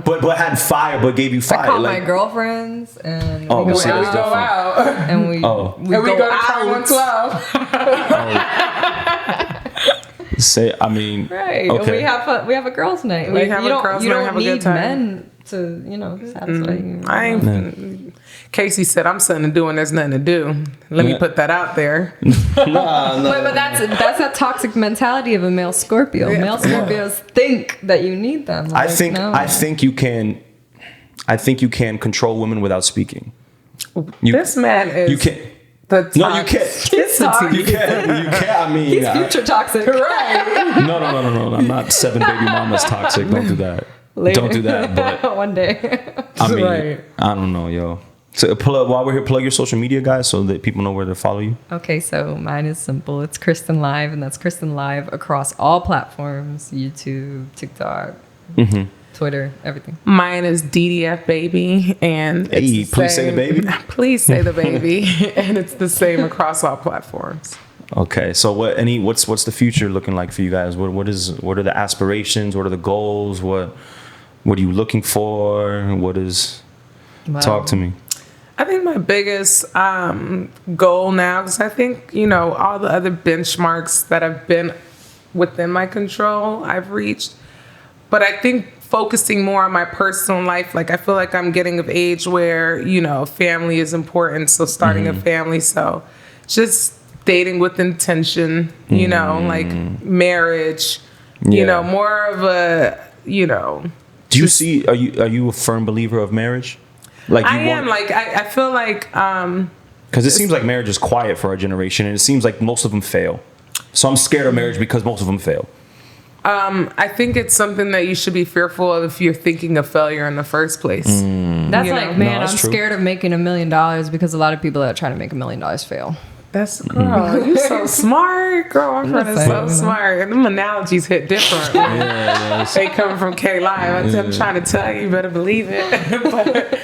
but had fire, but gave you fire. I call like, my girlfriends and Oh, we go see, that's out different. and we Oh. And we go to Car out. 112. say, I mean, Right. okay. And we have a girls' night. We Like, have you a don't, girls' you night, don't have a good need time. men to, satisfy you. I ain't. Casey said, "I'm something to do when there's nothing to do." Let me put that out there. But that's that toxic mentality of a male Scorpio. Male Scorpios think that you need them. I Like, think no. I think you can control women without speaking. This man is. You can. The No, you can't. He's toxic. You can't. I mean, He's future toxic. Right. no. I'm not 7 baby mamas toxic. Don't do that. Later. Don't do that. But One day. I mean, Right. I don't know, yo. So while we're here, plug your social media, guys, so that people know where to follow you. Okay, so mine is simple. It's Kristen Live, and that's Kristen Live across all platforms: YouTube, TikTok, Twitter, everything. Mine is DDF Baby, and it's Hey, the please say the same- baby. Please say the baby, and it's the same across all platforms. Okay, so what's the future looking like for you guys? What are the aspirations? What are the goals? What are you looking for? Talk to me. I think my biggest goal now, because I think, all the other benchmarks that have been within my control, I've reached. But I think focusing more on my personal life, like I feel like I'm getting of age where, family is important. So starting a family. So just dating with intention, like marriage, Yeah. more of a, Do you see? Are you a firm believer of marriage? Like I am like, I feel like, because it seems like marriage is quiet for our generation, and it seems like most of them fail. So I'm scared of marriage because most of them fail. I think it's something that you should be fearful of if you're thinking of failure in the first place. That's You like, know? man, No, that's I'm true. scared of making $1 million because a lot of people that try to make $1 million fail. That's girl, you so smart, girl. My friend is so saying, smart, and them analogies hit different. They come from K Live. I'm trying to tell you, you better believe it. But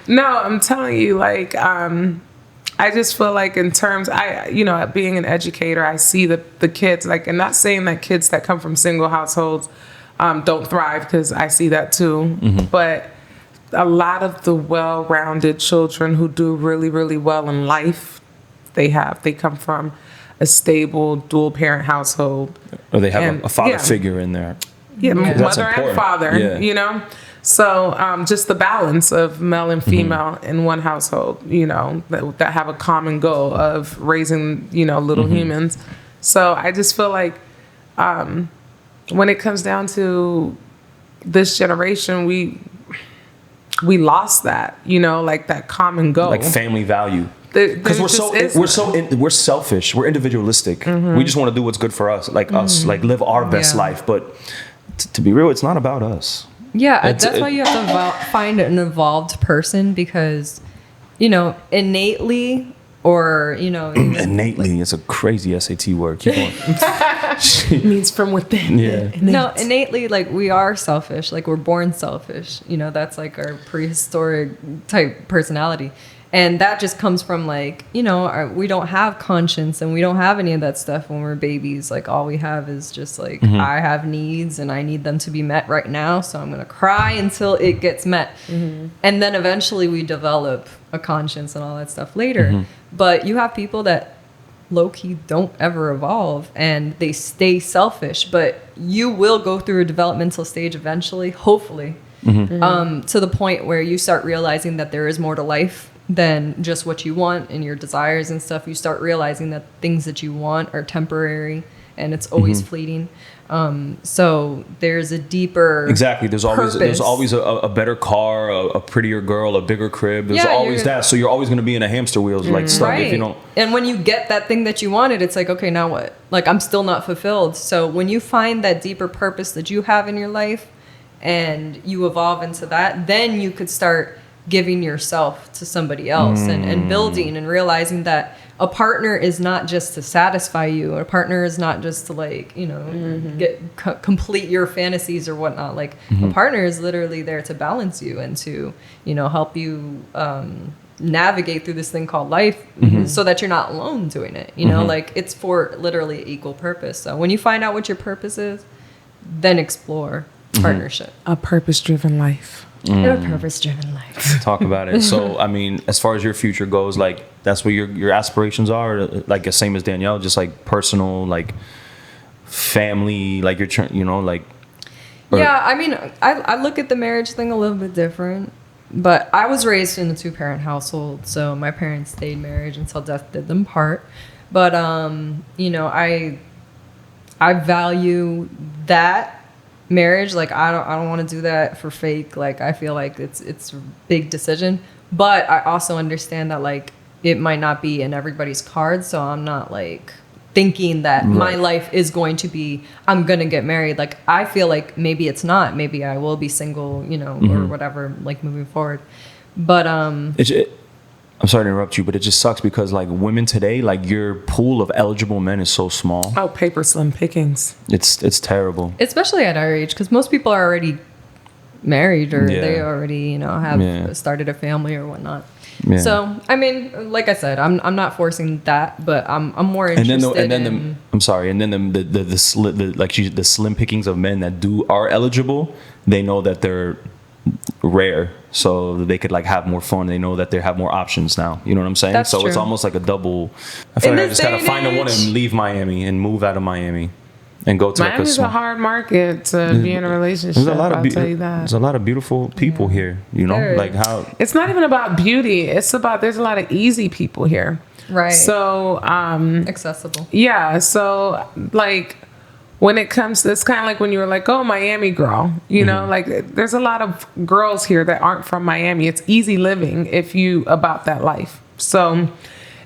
no, I'm telling you, like, I just feel like in terms, being an educator, I see the kids, like, and not saying that kids that come from single households don't thrive, because I see that too. But a lot of the well-rounded children who do really, really well in life, they come from a stable dual parent household. Or they have And, a father yeah. figure in there. Yeah, That's mother and important. father, Yeah. So just the balance of male and female in one household, that have a common goal of raising, little humans. So I just feel like when it comes down to this generation, we lost that, like that common goal. Like family value. Because We're selfish. We're individualistic. We just want to do what's good for us, like us, like live our best Yeah. life. But to be real, it's not about us. Yeah, that's why you have to find an evolved person, because, innately, or, innately, it's a crazy SAT word. Keep going. It means from within. Yeah. No, innately, like, we are selfish. Like, we're born selfish. That's like our prehistoric type personality. And that just comes from, like, we don't have conscience, and we don't have any of that stuff when we're babies. Like, all we have is just, like, I have needs and I need them to be met right now. So I'm going to cry until it gets met. And then eventually we develop a conscience and all that stuff later. But you have people that low-key don't ever evolve, and they stay selfish. But you will go through a developmental stage eventually, hopefully, to the point where you start realizing that there is more to life than just what you want and your desires and stuff. You start realizing that things that you want are temporary, and it's always fleeting. So there's a deeper exactly. There's always purpose. a better car, a prettier girl, a bigger crib. There's always that. So you're always going to be in a hamster wheels, like stuck if you don't. And when you get that thing that you wanted, it's like, okay, now what? Like, I'm still not fulfilled. So when you find that deeper purpose that you have in your life, and you evolve into that, then you could start giving yourself to somebody else, and building, and realizing that a partner is not just to satisfy you. A partner is not just to, like, complete your fantasies or whatnot. Like, a partner is literally there to balance you and to, help you navigate through this thing called life, so that you're not alone doing it. Like, it's for literally equal purpose. So when you find out what your purpose is, then explore partnership. A purpose-driven life. A purpose-driven life. Talk about it. So, I mean, as far as your future goes, like, that's what your aspirations are, like, the same as Danielle, just like personal, like, family, like, you're trying, like. Yeah, I mean, I look at the marriage thing a little bit different, but I was raised in a 2-parent household, so my parents stayed married until death did them part. But I value that marriage. Like, I don't want to do that for fake. Like, I feel like it's a big decision, but I also understand that, like, it might not be in everybody's cards. So I'm not, like, thinking that my life is going to be, I'm gonna get married. Like, I feel like maybe it's not. Maybe I will be single, or whatever, like, moving forward. But I'm sorry to interrupt you, but it just sucks because, like, women today, like, your pool of eligible men is so small. Oh, paper slim pickings. It's terrible. Especially at our age, because most people are already married, or they already, have started a family or whatnot. Yeah. So, I mean, like I said, I'm not forcing that, but I'm more interested I'm sorry, and then the slim pickings of men that are eligible, they know that they're rare, so they could, like, have more fun. They know that they have more options now. You know what I'm saying? That's so true. It's almost like a double. I feel like I just gotta find a one and leave Miami and move out of Miami and go to Miami's a hard market to be in a relationship. I'll tell you that. There's a lot of beautiful people here. Like how it's not even about beauty. It's about there's a lot of easy people here. Right. So accessible. Yeah. So, like, when it comes to, it's kind of like when you were like, oh, Miami girl, like, there's a lot of girls here that aren't from Miami. It's easy living if you about that life. So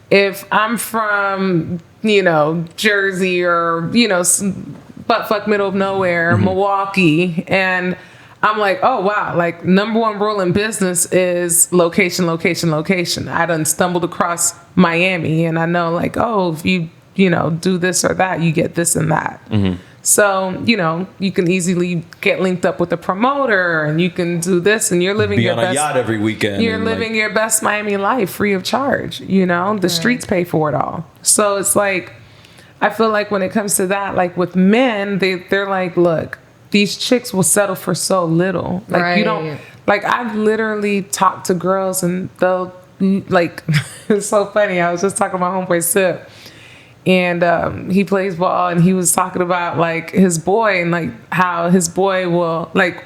if I'm from, Jersey or, buttfuck middle of nowhere, Milwaukee, and I'm like, oh, wow, like, number one rule in business is location, location, location. I done stumbled across Miami, and I know, like, oh, if you do this or that, you get this and that. So, you can easily get linked up with a promoter, and you can do this, and you're living your best. Be on a yacht every weekend. You're living your best Miami life free of charge. The streets pay for it all. So it's like, I feel like when it comes to that, like, with men, they're like, look, these chicks will settle for so little. Like, you don't, like, I've literally talked to girls, and they'll, like, it's so funny. I was just talking to my homeboy Sip. And he plays ball, and he was talking about, like, his boy, and, like, how his boy will, like,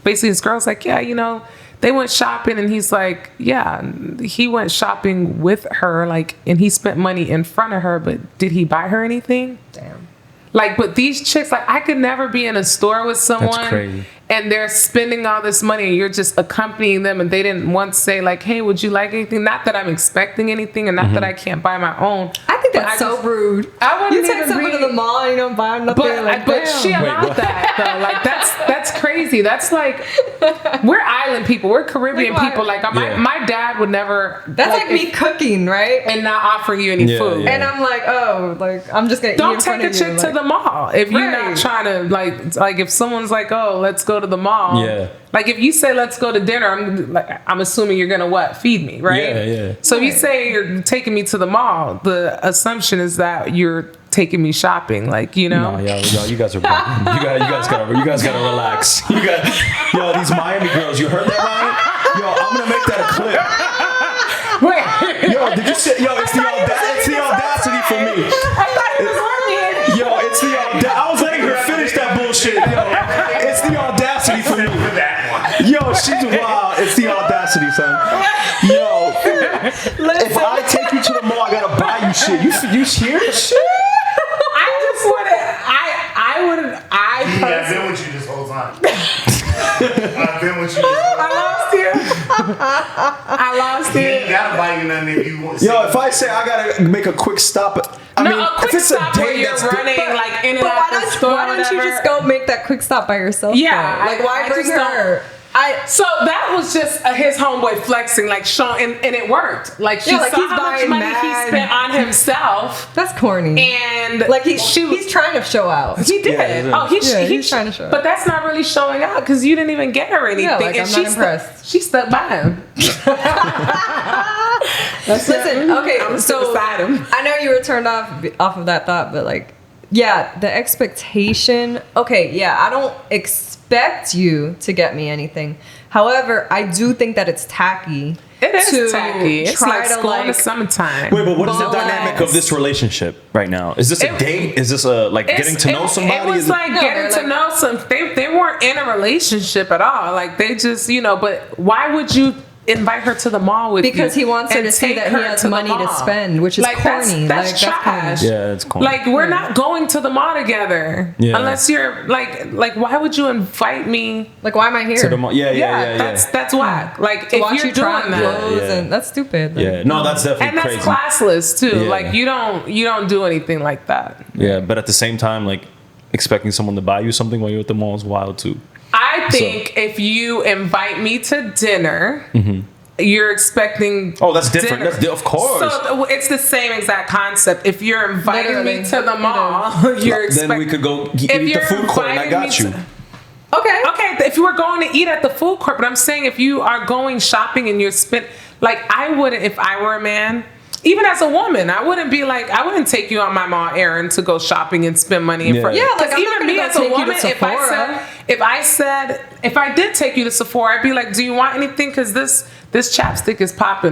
basically his girl's like, yeah, they went shopping, and he's like, yeah, he went shopping with her, like, and he spent money in front of her, but did he buy her anything? Damn. Like, but these chicks, like, I could never be in a store with someone and they're spending all this money and you're just accompanying them and they didn't once say like, hey, would you like anything? Not that I'm expecting anything and not that I can't buy my own. I think that's so rude. I wouldn't You take even someone to the mall and you don't buy them nothing. but she allowed that though. Like that's crazy. That's like, we're island people. We're Caribbean Like, people. Like my dad would never. That's like me cooking, right? And not offering you any food. And I'm like, oh, like I'm just gonna don't eat in take a chick to the mall if you're not trying to like if someone's like, oh, let's go to the mall. Yeah. Like if you say let's go to dinner, I'm assuming you're gonna what? Feed me, right? Yeah. So if you say you're taking me to the mall, the assumption is that you're taking me shopping, like, you know. No, yo, you guys are broken. You guys gotta relax. Yo, these Miami girls, you heard that, Ryan? Yo, I'm gonna make that a clip. Wait. Yo, did you say? Yo, it's the audacity for me. I thought it was working. Yo, it's the audacity. I was letting her finish that bullshit. Yo, it's the audacity for me. Yo, she's wild. It's the audacity, son. Yo, if I take you to the mall, I gotta buy you shit. You hear this shit? I've been with you this whole time. I've been with you this whole time. I lost you. You ain't gotta buy you nothing if you want. Yo, if I say I gotta make a quick stop, a quick stop where you're running like in and out the store. Why don't you just go make that quick stop by yourself? Yeah, though? Like why bring her? So that was just his homeboy flexing, like showing, and it worked. Like she saw he's how much buying money he spent on himself. That's corny. And like he's trying to show out. He did. He's trying to show out. But that's not really showing out because you didn't even get her anything. Yeah, like, and I'm not impressed. She stuck by him. Listen, okay, I'm so beside him. I know you were turned off of that thought, but like, yeah, the expectation. Okay, yeah, I don't expect you to get me anything. However, I do think that it's tacky. It is tacky. It's like school in the like summertime. Wait, but what is the dynamic of this relationship right now? Is this a date? Is this a getting to know somebody? It was getting to know some. They weren't in a relationship at all. Like they just, but why would you invite her to the mall with you? Because he wants her to see that he has money to spend, which is corny. That's trash. Yeah, it's corny. Like we're not going to the mall together unless you're like why would you invite me? Like why am I here? To the mall? Yeah. That's whack. Like to if watch you're you try doing that, and that's stupid. Like, no, that's definitely and that's crazy. classless too. Yeah. Like you don't do anything like that. Yeah, but at the same time, like expecting someone to buy you something while you're at the mall is wild too. I think if you invite me to dinner. Mm-hmm. You're expecting that's different. Of course. So it's the same exact concept. If you're inviting me to the mall, you're expecting. Then we could go eat at the food court and I got you. Okay. If you were going to eat at the food court, but I'm saying if you are going shopping and you're I wouldn't, if I were a man, even as a woman, I wouldn't take you on my mall errand to go shopping and spend money in front. Yeah, like even me as a woman, if I did take you to Sephora, I'd be like, do you want anything? Because this chapstick is popping,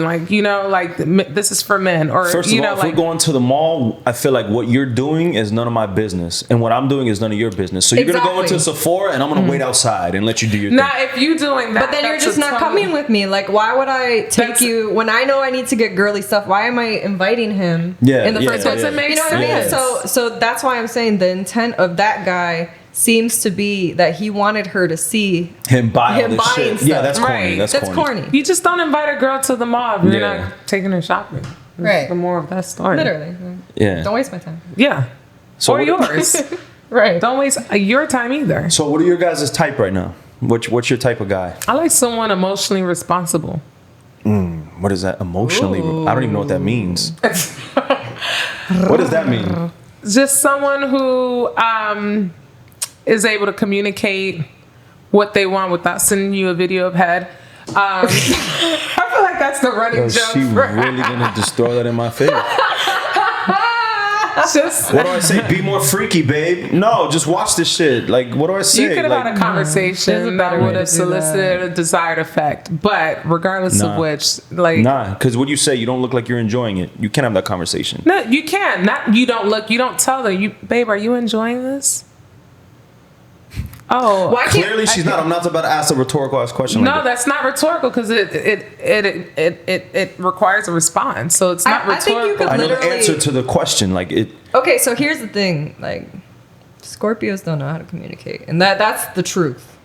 this is for men. Or first of all, if we're going to the mall, I feel like what you're doing is none of my business, and what I'm doing is none of your business. So you're gonna go into Sephora, and I'm gonna wait outside and let you do your thing. Now, if you doing that, but then you're just not coming with me. Like, why would I take you when I know I need to get girly stuff? Why am I inviting him in the first place? You know what I mean? So that's why I'm saying the intent of that guy seems to be that he wanted her to see him buying shit. Stuff. Yeah, that's corny. Right. That's corny. You just don't invite a girl to the mall if you're not taking her shopping. Right. The more of that story. Literally. Yeah. Don't waste my time. Yeah. So or yours. Right. Don't waste your time either. So what are your guys' type right now? What's your type of guy? I like someone emotionally responsible. What is that? Emotionally? Ooh. I don't even know what that means. What does that mean? Just someone who is able to communicate what they want without sending you a video of head. I feel like that's the running joke. She really gonna just throw that in my face. What do I say? Be more freaky, babe. No, just watch this shit. Like, what do I say? You could have had a conversation that would have solicited a desired effect. But regardless of which, because what you say, you don't look like you're enjoying it. You can't have that conversation. No, you can. Not you don't look. You don't tell them. Babe, are you enjoying this? Oh, clearly she's not. I'm not about to ask a rhetorical ass question. No, that's not rhetorical because it requires a response. So it's not rhetorical. I think you could know the answer to the question. Okay, so here's the thing. Like, Scorpios don't know how to communicate, and that's the truth.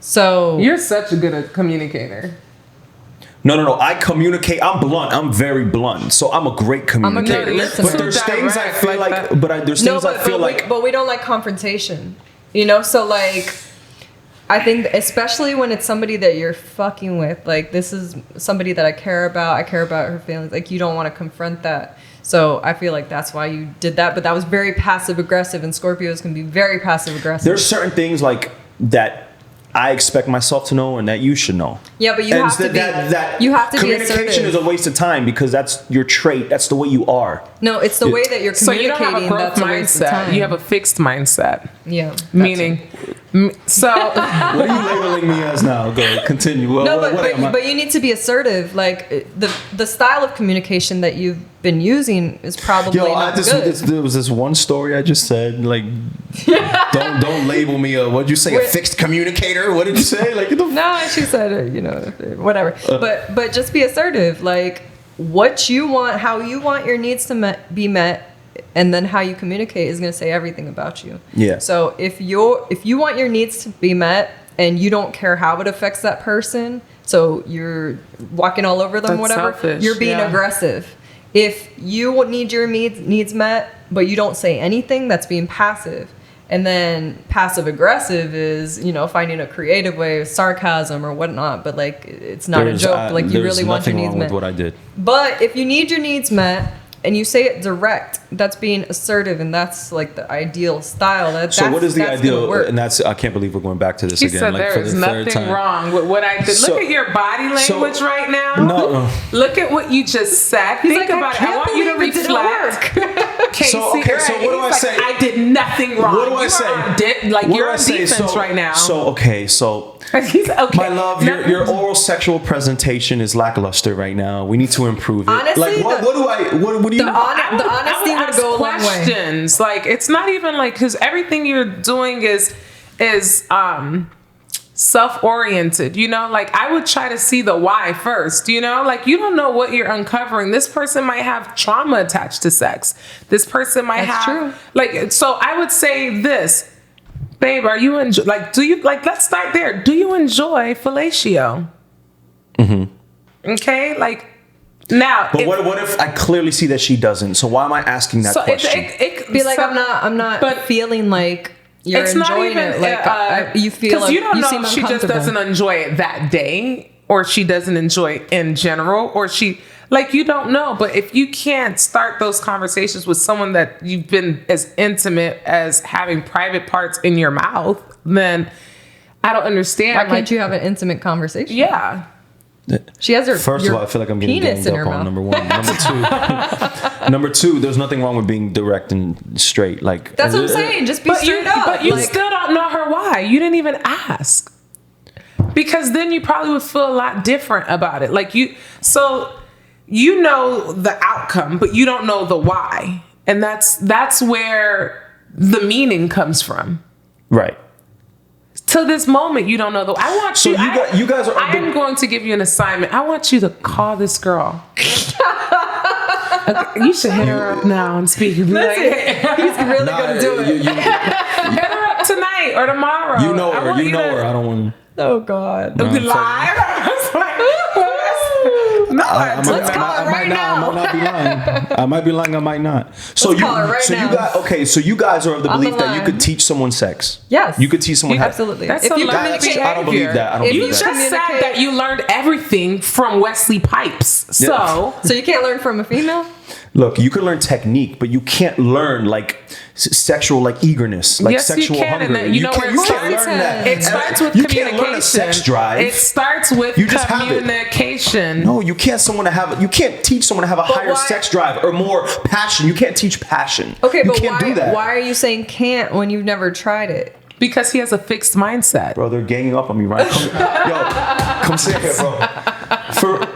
So You're such a good communicator. No. I communicate. I'm blunt. I'm very blunt. So I'm a great communicator. good listener. But there's things I feel like like, that. there's things I feel like. But we don't like confrontation. You know, so like, I think especially when it's somebody that you're fucking with, like this is somebody that I care about. I care about her feelings. Like you don't want to confront that. So I feel like that's why you did that. But that was very passive aggressive, and Scorpios can be very passive aggressive. There's certain things like that I expect myself to know and that you should know. Yeah, but you have to be. You have to be assertive. Communication is a waste of time because that's your trait. That's the way you are. No, it's the way that you're So you communicating. don't have a growth that's a waste of mindset. time. You have a fixed mindset. Yeah. Meaning, so What are you labeling me as now? Go ahead, continue. No, what am I? but you need to be assertive. Like the style of communication that you've been using is probably not good. There was this one story I just said. Like, don't label me a. What'd you say? A fixed communicator? What did you say? Like, no, she said you know, whatever. But just be assertive. Like what you want, how you want your needs to be met. And then how you communicate is going to say everything about you. Yeah. So if you want your needs to be met and you don't care how it affects that person, so you're walking all over them, That's whatever, selfish, you're being yeah. aggressive. If you need your needs met, but you don't say anything, that's being passive. And then passive aggressive is, you know, finding a creative way of sarcasm or whatnot. But like, it's not a joke. Like you really want your needs met. With what I did. But if you need your needs met, and you say it direct, that's being assertive, and that's like the ideal style. So what is the ideal? And that's, I can't believe we're going back to this he again. said Like there for is the third nothing time. wrong with what I did. So- Look at your body language right now. No. Look at what you just said. He's Think like, about it. I want you to believe it didn't reflect. Casey, So, okay, so what do I he's say? Like, I did nothing wrong. What do I You say? are on What you're do I on say? defense right now. So He's okay. my love, your oral sexual presentation is lackluster right now. We need to improve it. Honestly, like what do you? the honesty would go a long way. Questions. Like it's not even like because everything you're doing is self-oriented, you know, like I would try to see the why first, you know, like you don't know what you're uncovering. This person might have trauma attached to sex. This person might That's have true. like, so I would say this, babe, are you enjoy, like, do you like, let's start there. Do you enjoy fellatio? Mm-hmm. Okay. Like now, But what if I clearly see that she doesn't? So why am I asking that question? It Be like, I'm not but feeling like you're it's not enjoying even, it. Like you feel like you don't know seem if she just uncomfortable. doesn't enjoy it that day, or she doesn't enjoy it in general, or she like you don't know. But if you can't start those conversations with someone that you've been as intimate as having private parts in your mouth, then I don't understand. Why can't you have an intimate conversation? Yeah. She has her. First of all, I feel like I'm getting penis ganged in up her on. mouth. Number two, there's nothing wrong with being direct and straight. Like That's what I'm saying. Just be But straight up. But you Like, still don't know her why. You didn't even ask. Because then you probably would feel a lot different about it. Like so you know the outcome, but you don't know the why. And that's where the meaning comes from. right. To this moment, you don't know the. I want So you. you guys are. I am going to give you an assignment. I want you to call this girl. Okay, you should hit her up now and speak. Be like, he's really gonna do it. hit her up tonight or tomorrow. You know her. You know her. I don't want. Oh God. No, I'm Live. No, Let's call her right now. I might not be lying. I might be lying. I might not. So Let's call her right now. you guys. Okay. So you guys are of the On the belief that you line. could teach someone sex. Yes. You could teach someone. Absolutely. That's If a you learned communicate, behavior. I don't believe that. I don't If believe you You that. just said communicate- that you learned everything from Wesley Pipes. So so you can't learn from a female. Look, you can learn technique, but you can't learn like sexual like eagerness, like yes, sexual you can. hunger. And you know where can't, it you can't starts. learn that. It starts with you communication. Can't learn a sex drive. It starts with You just have it. communication. No, you can't. You can't teach someone to have a higher why- sex drive or more passion. You can't teach passion. Okay, you but can't do why? that. Why are you saying can't when you've never tried it? Because he has a fixed mindset. Bro, they're ganging up on me, right? Come sit here, bro.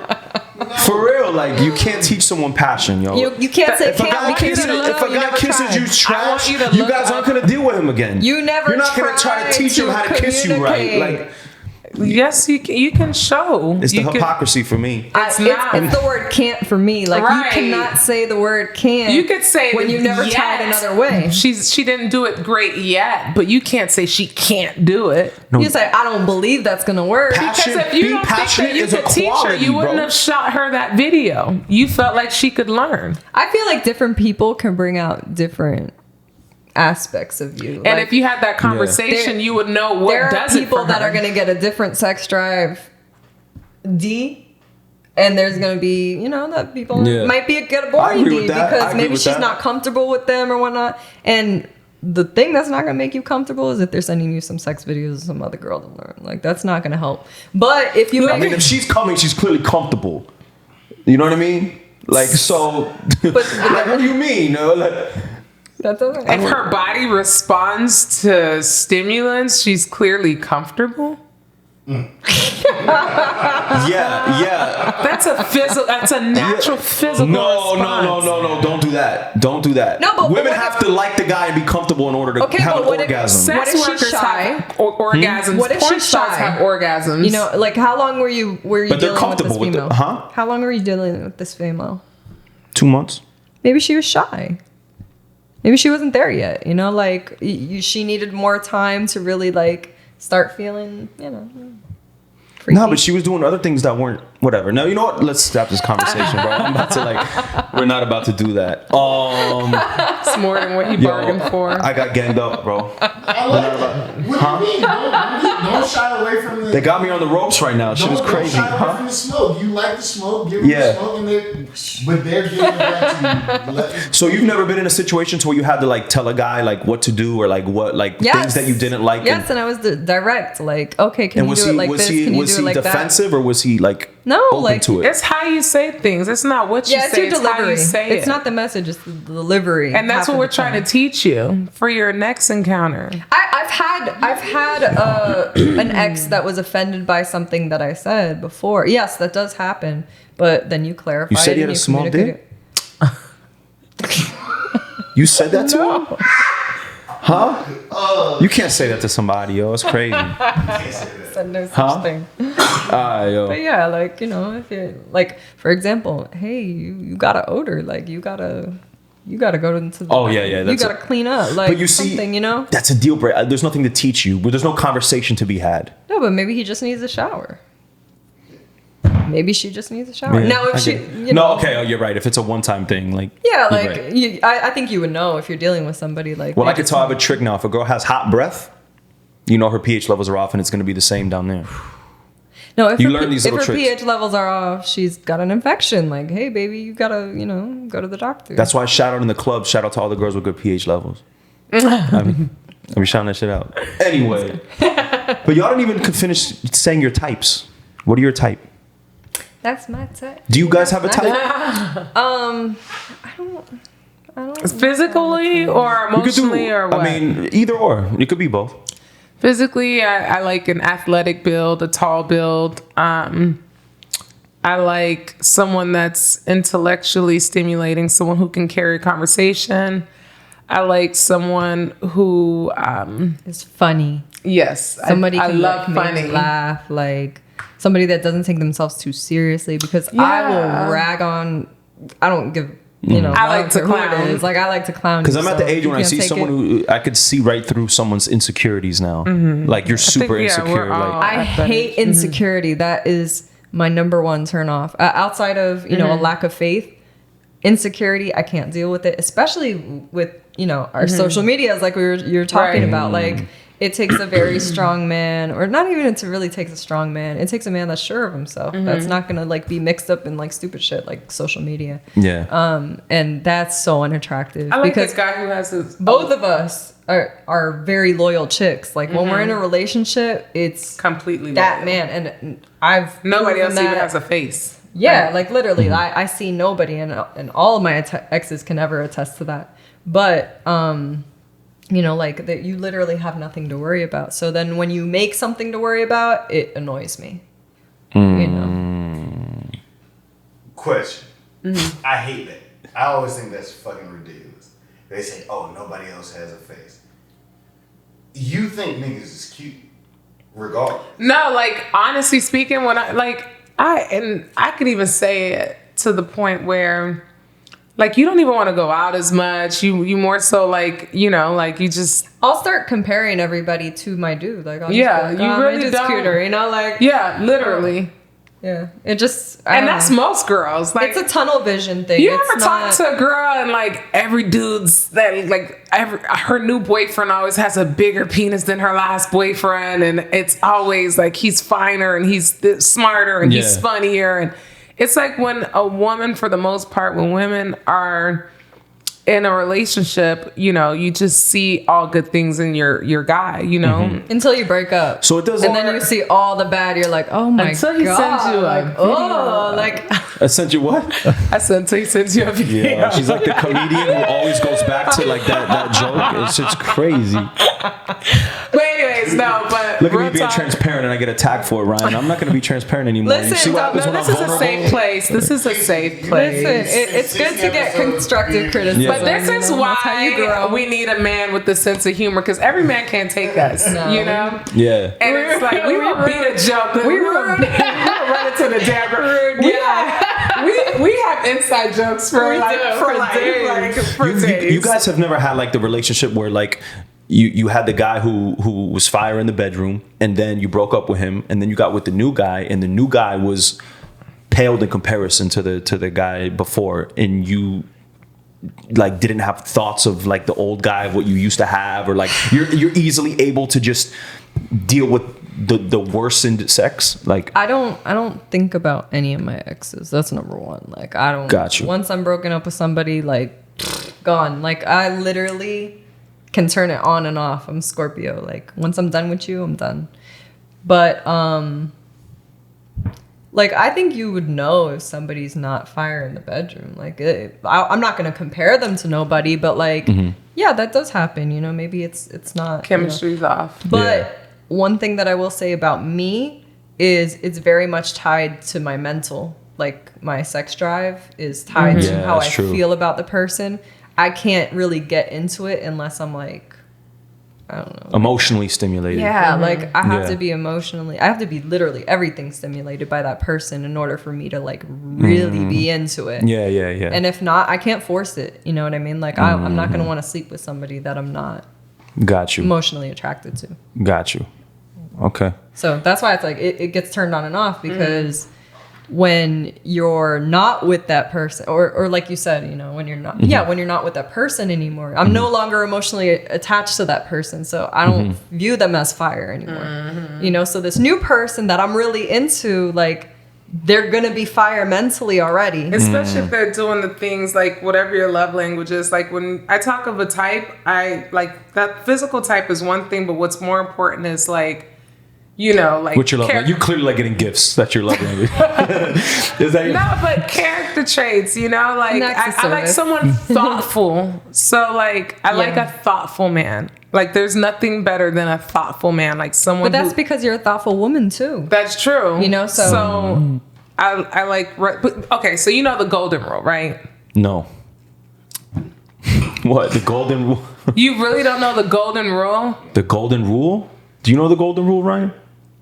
For real, like you can't teach someone passion, yo. You can't say If a can't guy because kisses, you don't if know. a You guy never kisses tried. you trash, you to you look guys up- aren't gonna deal with him again. You never You're not gonna try to tried teach him how to kiss you right. communicate. Like Yes, you can show. It's the hypocrisy for me. It's not. It's the word can't for me. Like, Right. you cannot say the word can't. You could say when you never tried another way. She didn't do it great yet, but you can't say she can't do it. No. You say, I don't believe that's gonna work. Because if you Being don't think passionate that you is a could teach her, quality, you wouldn't bro. have shot her that video. You felt like she could learn. I feel like different people can bring out different aspects of you. And Like, if you had that conversation, you would know what there are does it people for that her. are going to get a different sex drive D, and there's going to be, that people might get a I boring agree D with that. I because agree maybe with she's that. not comfortable with them or whatnot. And the thing that's not going to make you comfortable is if they're sending you some sex videos of some other girl to learn. Like, that's not going to help. But if you I mean, if she's coming, she's clearly comfortable. You know what I mean? Like, so, like, what do you mean? Like, that doesn't If her body responds to stimulants, she's clearly comfortable. yeah. That's a natural physical No, response. no. Don't do that. Don't do that. No, but women what have if- to like the guy and be comfortable in order to Okay, have but an what if- orgasm. What Sex if she's workers shy? have orgasms. What if Porn she's stars shy? have orgasms. Like, how long were you But they're dealing with this comfortable with it, female? huh? How long were you dealing with this female? 2 months. Maybe she was shy. Maybe she wasn't there yet. Like, she needed more time to really, like, start feeling, freaky. No, but she was doing other things that weren't whatever. No, you know what? Let's stop this conversation, bro. I'm about to we're not about to do that. It's more than what he Yo, bargained for. I got ganged up, bro. I like that. What do you mean? Don't shy away from the. They got me on the ropes right now. Shit is crazy, Don't shy away huh? from the smoke. You like the smoke, give them Yeah. the smoke, but they're giving it back to you. So you've never been in a situation where you had to like tell a guy like what to do or like what like Yes. things that you didn't like. Yes, and I was direct. Like, okay, can you do it like this? Can you do it like that? defensive or was he like No, open like, to it? It's how you say things. It's not what you Yeah, it's say. your It's how delivery. you say It's it. not the message, it's the delivery. And that's half what of we're the trying time. to teach you for your next encounter. I've had an ex that was offended by something that I said before. Yes, that does happen. But then you clarify. You said it he and had a small communicate dick? it. You said that to him? Huh? You can't say that to somebody, yo. It's crazy. Said no such Huh? thing. Yo. But yeah, like, if you like, for example, hey, you got an odor, like you gotta go into the Oh, yeah. you That's gotta clean up, like But you see, something, that's a deal breaker. There's nothing to teach you. But there's no conversation to be had. No, but maybe he just needs a shower. Maybe she just needs a shower. Yeah, Now, if I she, get it. you know, No, okay, you're right. If it's a one-time thing, like yeah, you're like right. I think you would know if you're dealing with somebody like. Well, I maybe could tell I have a trick now. If a girl has hot breath, you know her pH levels are off, and it's going to be the same down there. No, if You her, learn these if little her tricks. pH levels are off, she's got an infection. Like, hey, baby, you gotta, go to the doctor. That's why I shout out in the club. Shout out to all the girls with good pH levels. I mean shouting that shit out. Anyway, but y'all didn't even finish saying your types. What are your type? That's my type. Do you guys have a type? I don't. Physically or You could do. emotionally or what? I mean, either or. It could be both. Physically, I like an athletic build, a tall build. I like someone that's intellectually stimulating, someone who can carry a conversation. I like someone who, It's funny. yes, Somebody I can love make funny. me laugh. Like somebody that doesn't take themselves too seriously. Because I Yeah. will rag on. I don't give. I I don't like to care who it clown. is. Like I like to clown. Because you, I'm at so the age if you when I can't see take someone it- who I could see right through someone's insecurities now. Like you're super yeah, insecure. we're all- Like I hate insecurity. That is my number one turn off. Outside of a lack of faith, insecurity, I can't deal with it. Especially with our social medias, like you're talking Right. about. Like it takes a very strong man, or not even it really takes a strong man. It takes a man that's sure of himself. That's not gonna like be mixed up in like stupid shit like social media. yeah. And that's so unattractive I like because this guy who has his both of us are very loyal chicks. Like when we're in a relationship, it's completely that loyal. man, and I've Nobody proven else even that- has a face. Yeah, like literally, I see nobody, and all of my exes can never attest to that. But like that, you literally have nothing to worry about. So then, when you make something to worry about, it annoys me. Question. I hate that. I always think that's fucking ridiculous. They say, "Oh, nobody else has a face." You think niggas is cute? regard. No, like honestly speaking, when I could even say it to the point where like you don't even want to go out as much. You more so like, you know, like you just I'll start comparing everybody to my dude. Like, I'll just yeah, be like, you oh, really my dude's don't. cuter, you know, like Yeah, literally. yeah. It just I And don't that's know. most girls. Like It's a tunnel vision thing. you It's ever not- talk to a girl and like every dude's that like her new boyfriend always has a bigger penis than her last boyfriend, and it's always like he's finer and he's smarter and he's Yeah. funnier, and it's like when a woman, for the most part, when women are in a relationship, you know, you just see all good things in your guy, you know. until you break up. So it doesn't. And then you see all the bad. You're like, oh my Until god. he sends you a like, video. oh, like I sent you what? I said until he sends you a video. Yeah, she's like the comedian who always goes back to like that joke. It's just crazy. But anyways, no, but Look at me real being talk. transparent, and I get attacked for it, Ryan. I'm not going to be transparent anymore. Listen, you see what happens No, when this I'm is a vulnerable? safe place. This is a safe place. listen, it's good to get constructive criticism. Yeah. But this you is know? That's how you why grow. we need a man with a sense of humor, because every man can't take us, No. you know? Yeah. And it's like, we will beat a joke. We will run into the damn ground. We have inside jokes for We like, do, for for like, days. like, for You days. guys have never had like the relationship where like you had the guy who was fire in the bedroom, and then you broke up with him, and then you got with the new guy, and the new guy was paled in comparison to the guy before, and you like didn't have thoughts of like the old guy of what you used to have, or like you're easily able to just deal with the worsened sex. Like I don't think about any of my exes. That's number one. Like I don't. Got you. Once I'm broken up with somebody, like gone. Like I literally can turn it on and off. I'm Scorpio. Like once I'm done with you, I'm done. But like I think you would know if somebody's not fire in the bedroom. Like I'm not gonna compare them to nobody, but like yeah, that does happen. You know, maybe it's not you know. Chemistry's off. But Yeah. one thing that I will say about me is it's very much tied to my mental. Like my sex drive is tied to Yeah, how I that's true. feel about the person. I can't really get into it unless I'm like, I don't know. emotionally stimulated. Yeah, like I have Yeah. to be I have to be literally everything stimulated by that person in order for me to like really be into it. Yeah, yeah, yeah. And if not, I can't force it. You know what I mean? Like I'm not going to want to sleep with somebody that I'm not Got you. emotionally attracted to. Got you. Okay. So that's why it's like it gets turned on and off because when you're not with that person, or like you said, you know, when you're not, when you're not with that person anymore, I'm no longer emotionally attached to that person. So I don't view them as fire anymore. You know, so this new person that I'm really into, like, they're going to be fire mentally already. Especially if they're doing the things like whatever your love language is. Like when I talk of a type, I like that physical type is one thing, but what's more important is like, you know, like What's your love language? You clearly like getting gifts. That's your love language. Is that your... No, but character traits, you know, like Next I like service. someone thoughtful. So like I like Yeah. a thoughtful man. Like there's nothing better than a thoughtful man. Like someone But that's who, because you're a thoughtful woman too. that's true. You know, so- I like but, okay, so you know the golden rule, right? No. What? The golden rule? You really don't know the golden rule? The golden rule? Do you know the golden rule, Ryan?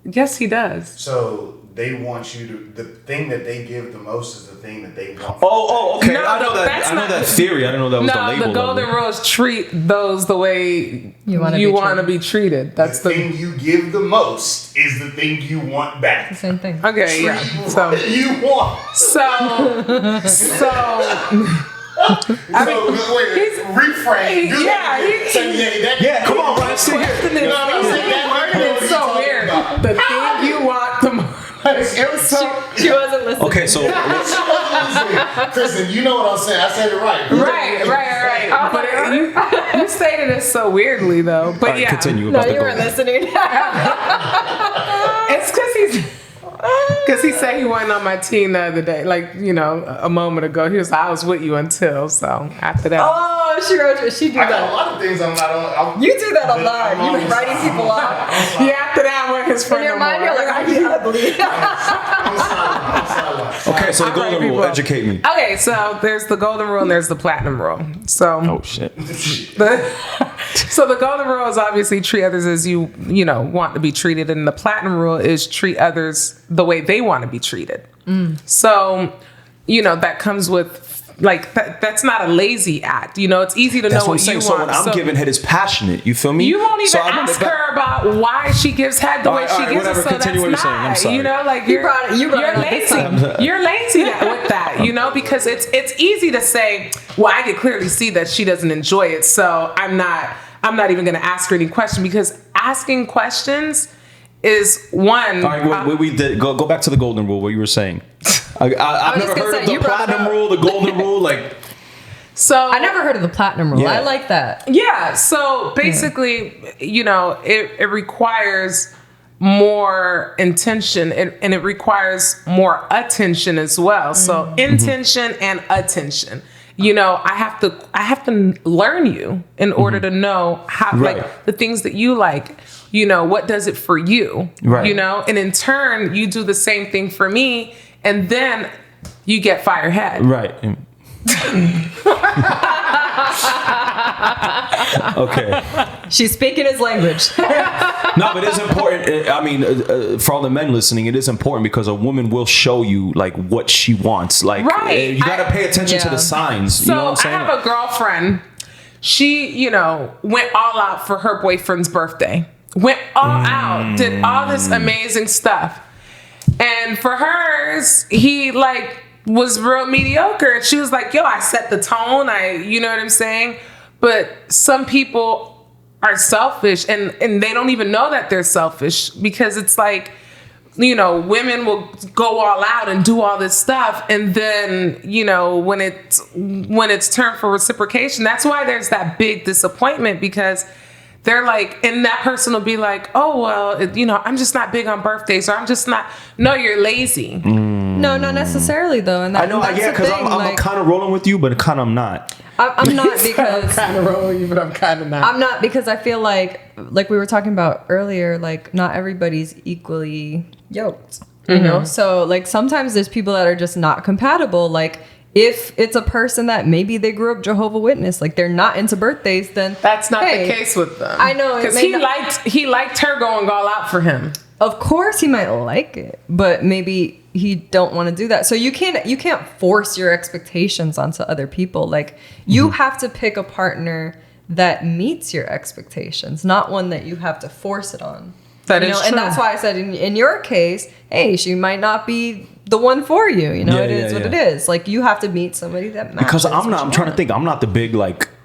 Yes, he does. So they want you to. The thing that they give the most is the thing that they want. Oh, okay. No, I know that. that's I know not- that theory. I didn't know that was the No, label. the golden of it. rule is treat those the way You wanna you be want to treated. be treated. That's the the thing you give the most is the thing you want back. Same thing. okay, yeah. Treat So what you want. I mean, Wait, reframe. Do yeah, that. That. Yeah, come on, Ryan. Sit here. You know what I'm saying? That word is so weird. The thing you want the most. It was so She wasn't listening. Okay, so Kristen, you know what I'm saying. I said it right. right. But you stated it so weirdly though. But all right, yeah, continue No, about the you weren't golden. listening. it's because he said he wasn't on my team the other day. Like you know, a moment ago, he was like, I was with you until. So after that, Oh, she do I got a that. lot of things I'm not on. You do that a lot. You've been writing people off. yeah. After that, I wasn't his In friend your no mind, more. you're like, I'm ugly. Okay, so the All right, golden rule. people. Educate me. Okay, so there's the golden rule and there's the platinum rule. So Oh shit. the So the golden rule is obviously treat others as you want to be treated, and the platinum rule is treat others the way they want to be treated. So, that comes with that's not a lazy act. It's easy to know what you want. So when I'm giving head is passionate. You feel me? You won't even ask her about why she gives head the way she gives it. So continue what you're saying. I'm sorry. You're lazy. You're lazy with that. Because it's easy to say, well, I can clearly see that she doesn't enjoy it, so I'm not even going to ask her any question, because asking questions is one. All right, we did go back to the golden rule. What you were saying. I've never heard of the platinum rule, the golden rule, So I never heard of the platinum rule. I like that. Yeah. So basically, it requires more intention and it requires more attention as well. So intention and attention. I have to learn you in order to know how, the things that you like. What does it for you? Right. And in turn, you do the same thing for me, and then you get firehead. Right. Okay. She's speaking his language. No, but it's important. I mean, for all the men listening, it is important because a woman will show you what she wants. You got to pay attention to the signs. So you know what I'm saying? I have a girlfriend. She, went all out for her boyfriend's birthday. Went all out, did all this amazing stuff. And for hers, he was real mediocre. And she was like, yo, I set the tone. You know what I'm saying? But some people are selfish and they don't even know that they're selfish, because it's women will go all out and do all this stuff. And then, when it's turned for reciprocation, that's why there's that big disappointment, because they're and that person will be like, oh, well, I'm just not big on birthdays, or I'm just not. No, you're lazy. No, not necessarily though. And I know, because I'm kind of rolling with you, but kind of not. I'm not because I'm kind of rolling with you, but I'm kind of not. I'm not, because I feel like we were talking about earlier, not everybody's equally yoked. You know, so sometimes there's people that are just not compatible. If it's a person that maybe they grew up Jehovah's Witness, they're not into birthdays, then that's not the case with them. I know, because he liked her going all out for him. Of course, he might like it, but maybe he don't want to do that. So you can't force your expectations onto other people. You have to pick a partner that meets your expectations, not one that you have to force it on. That is true. And that's why I said in your case, hey, she might not be the one for you. It is what it is. You have to meet somebody that matches. Because I'm trying to think. I'm not the big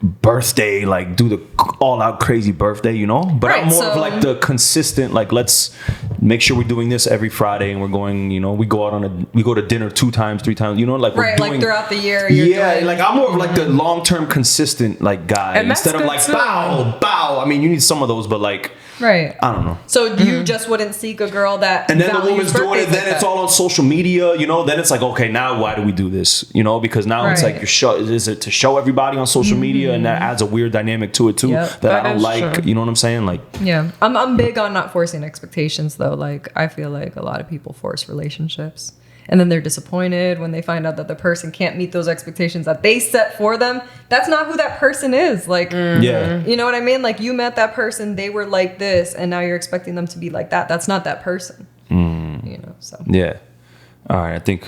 birthday, do the all out crazy birthday, But right, I'm more of the consistent, let's make sure we're doing this every Friday, and we're going, we go out we go to dinner 2 times, 3 times, we're doing, throughout the year. I'm more of the long term consistent guy, and instead of bow. I mean, you need some of those, but right. I don't know. So you just wouldn't seek a girl that, and then the woman's doing it. Then it's all on social media, Then it's okay, now why do we do this? Because now it's is it to show everybody on social media, and that adds a weird dynamic to it too that I don't like. True. You know what I'm saying? Yeah, I'm big on not forcing expectations though. I feel like a lot of people force relationships, and then they're disappointed when they find out that the person can't meet those expectations that they set for them. That's not who that person is. Yeah, you know what I mean? You met that person, they were like this, and now you're expecting them to be like that. That's not that person. So yeah. All right, I think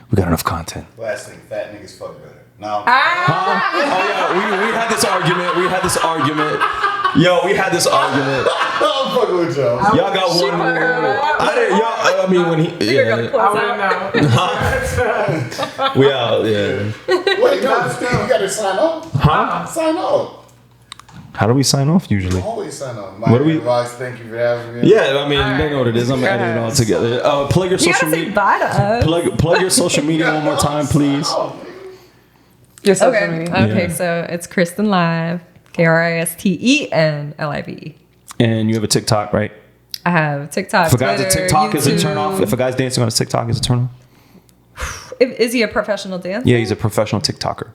we got enough content. Last thing, fat niggas fuck better. No. Oh yeah, we had this argument. Yo, we had this argument. I'm fucking with y'all. Y'all got one more. I mean, when he. Yeah. We out. Yeah. Wait, no, you gotta sign off. Huh? Sign off. How do we sign off usually? Always sign off. What do we? Thank you for having me. Yeah, I mean, they know what it is. I'm editing it all together. Plug your social media. Bye to us. Plug your social media one more time, please. Your social media. Okay, so it's Kristen Live, Kristen Live. And you have a TikTok, right? I have TikTok. For guys, Twitter, a TikTok YouTube. is a turn off. If a guy's dancing on his TikTok, is a turn off. Is he a professional dancer? Yeah, he's a professional TikToker.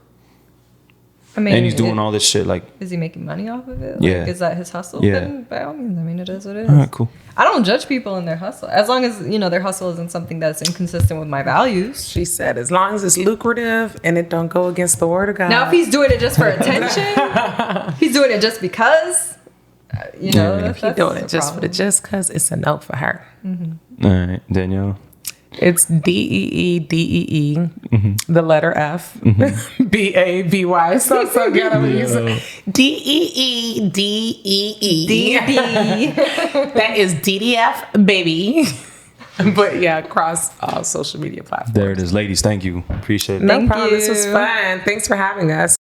I mean, and he's doing all this shit. Like, is he making money off of it? Like, Yeah. Is that his hustle? Yeah. Then by all means, I mean, it is what it is. all right, cool. I don't judge people in their hustle as long as their hustle isn't something that's inconsistent with my values. She said, as long as it's lucrative and it don't go against the word of God. Now, if he's doing it just for attention, he's doing it just because, if he's doing it just because it's a no for her. All right, Danielle. It's DEEDEE, the letter F, BABY. So ghetto. DEEDEE. That is DDF, baby. But yeah, across all social media platforms. There it is, ladies. Thank you. Appreciate it. No Thank problem. This was you. fun. Thanks for having us.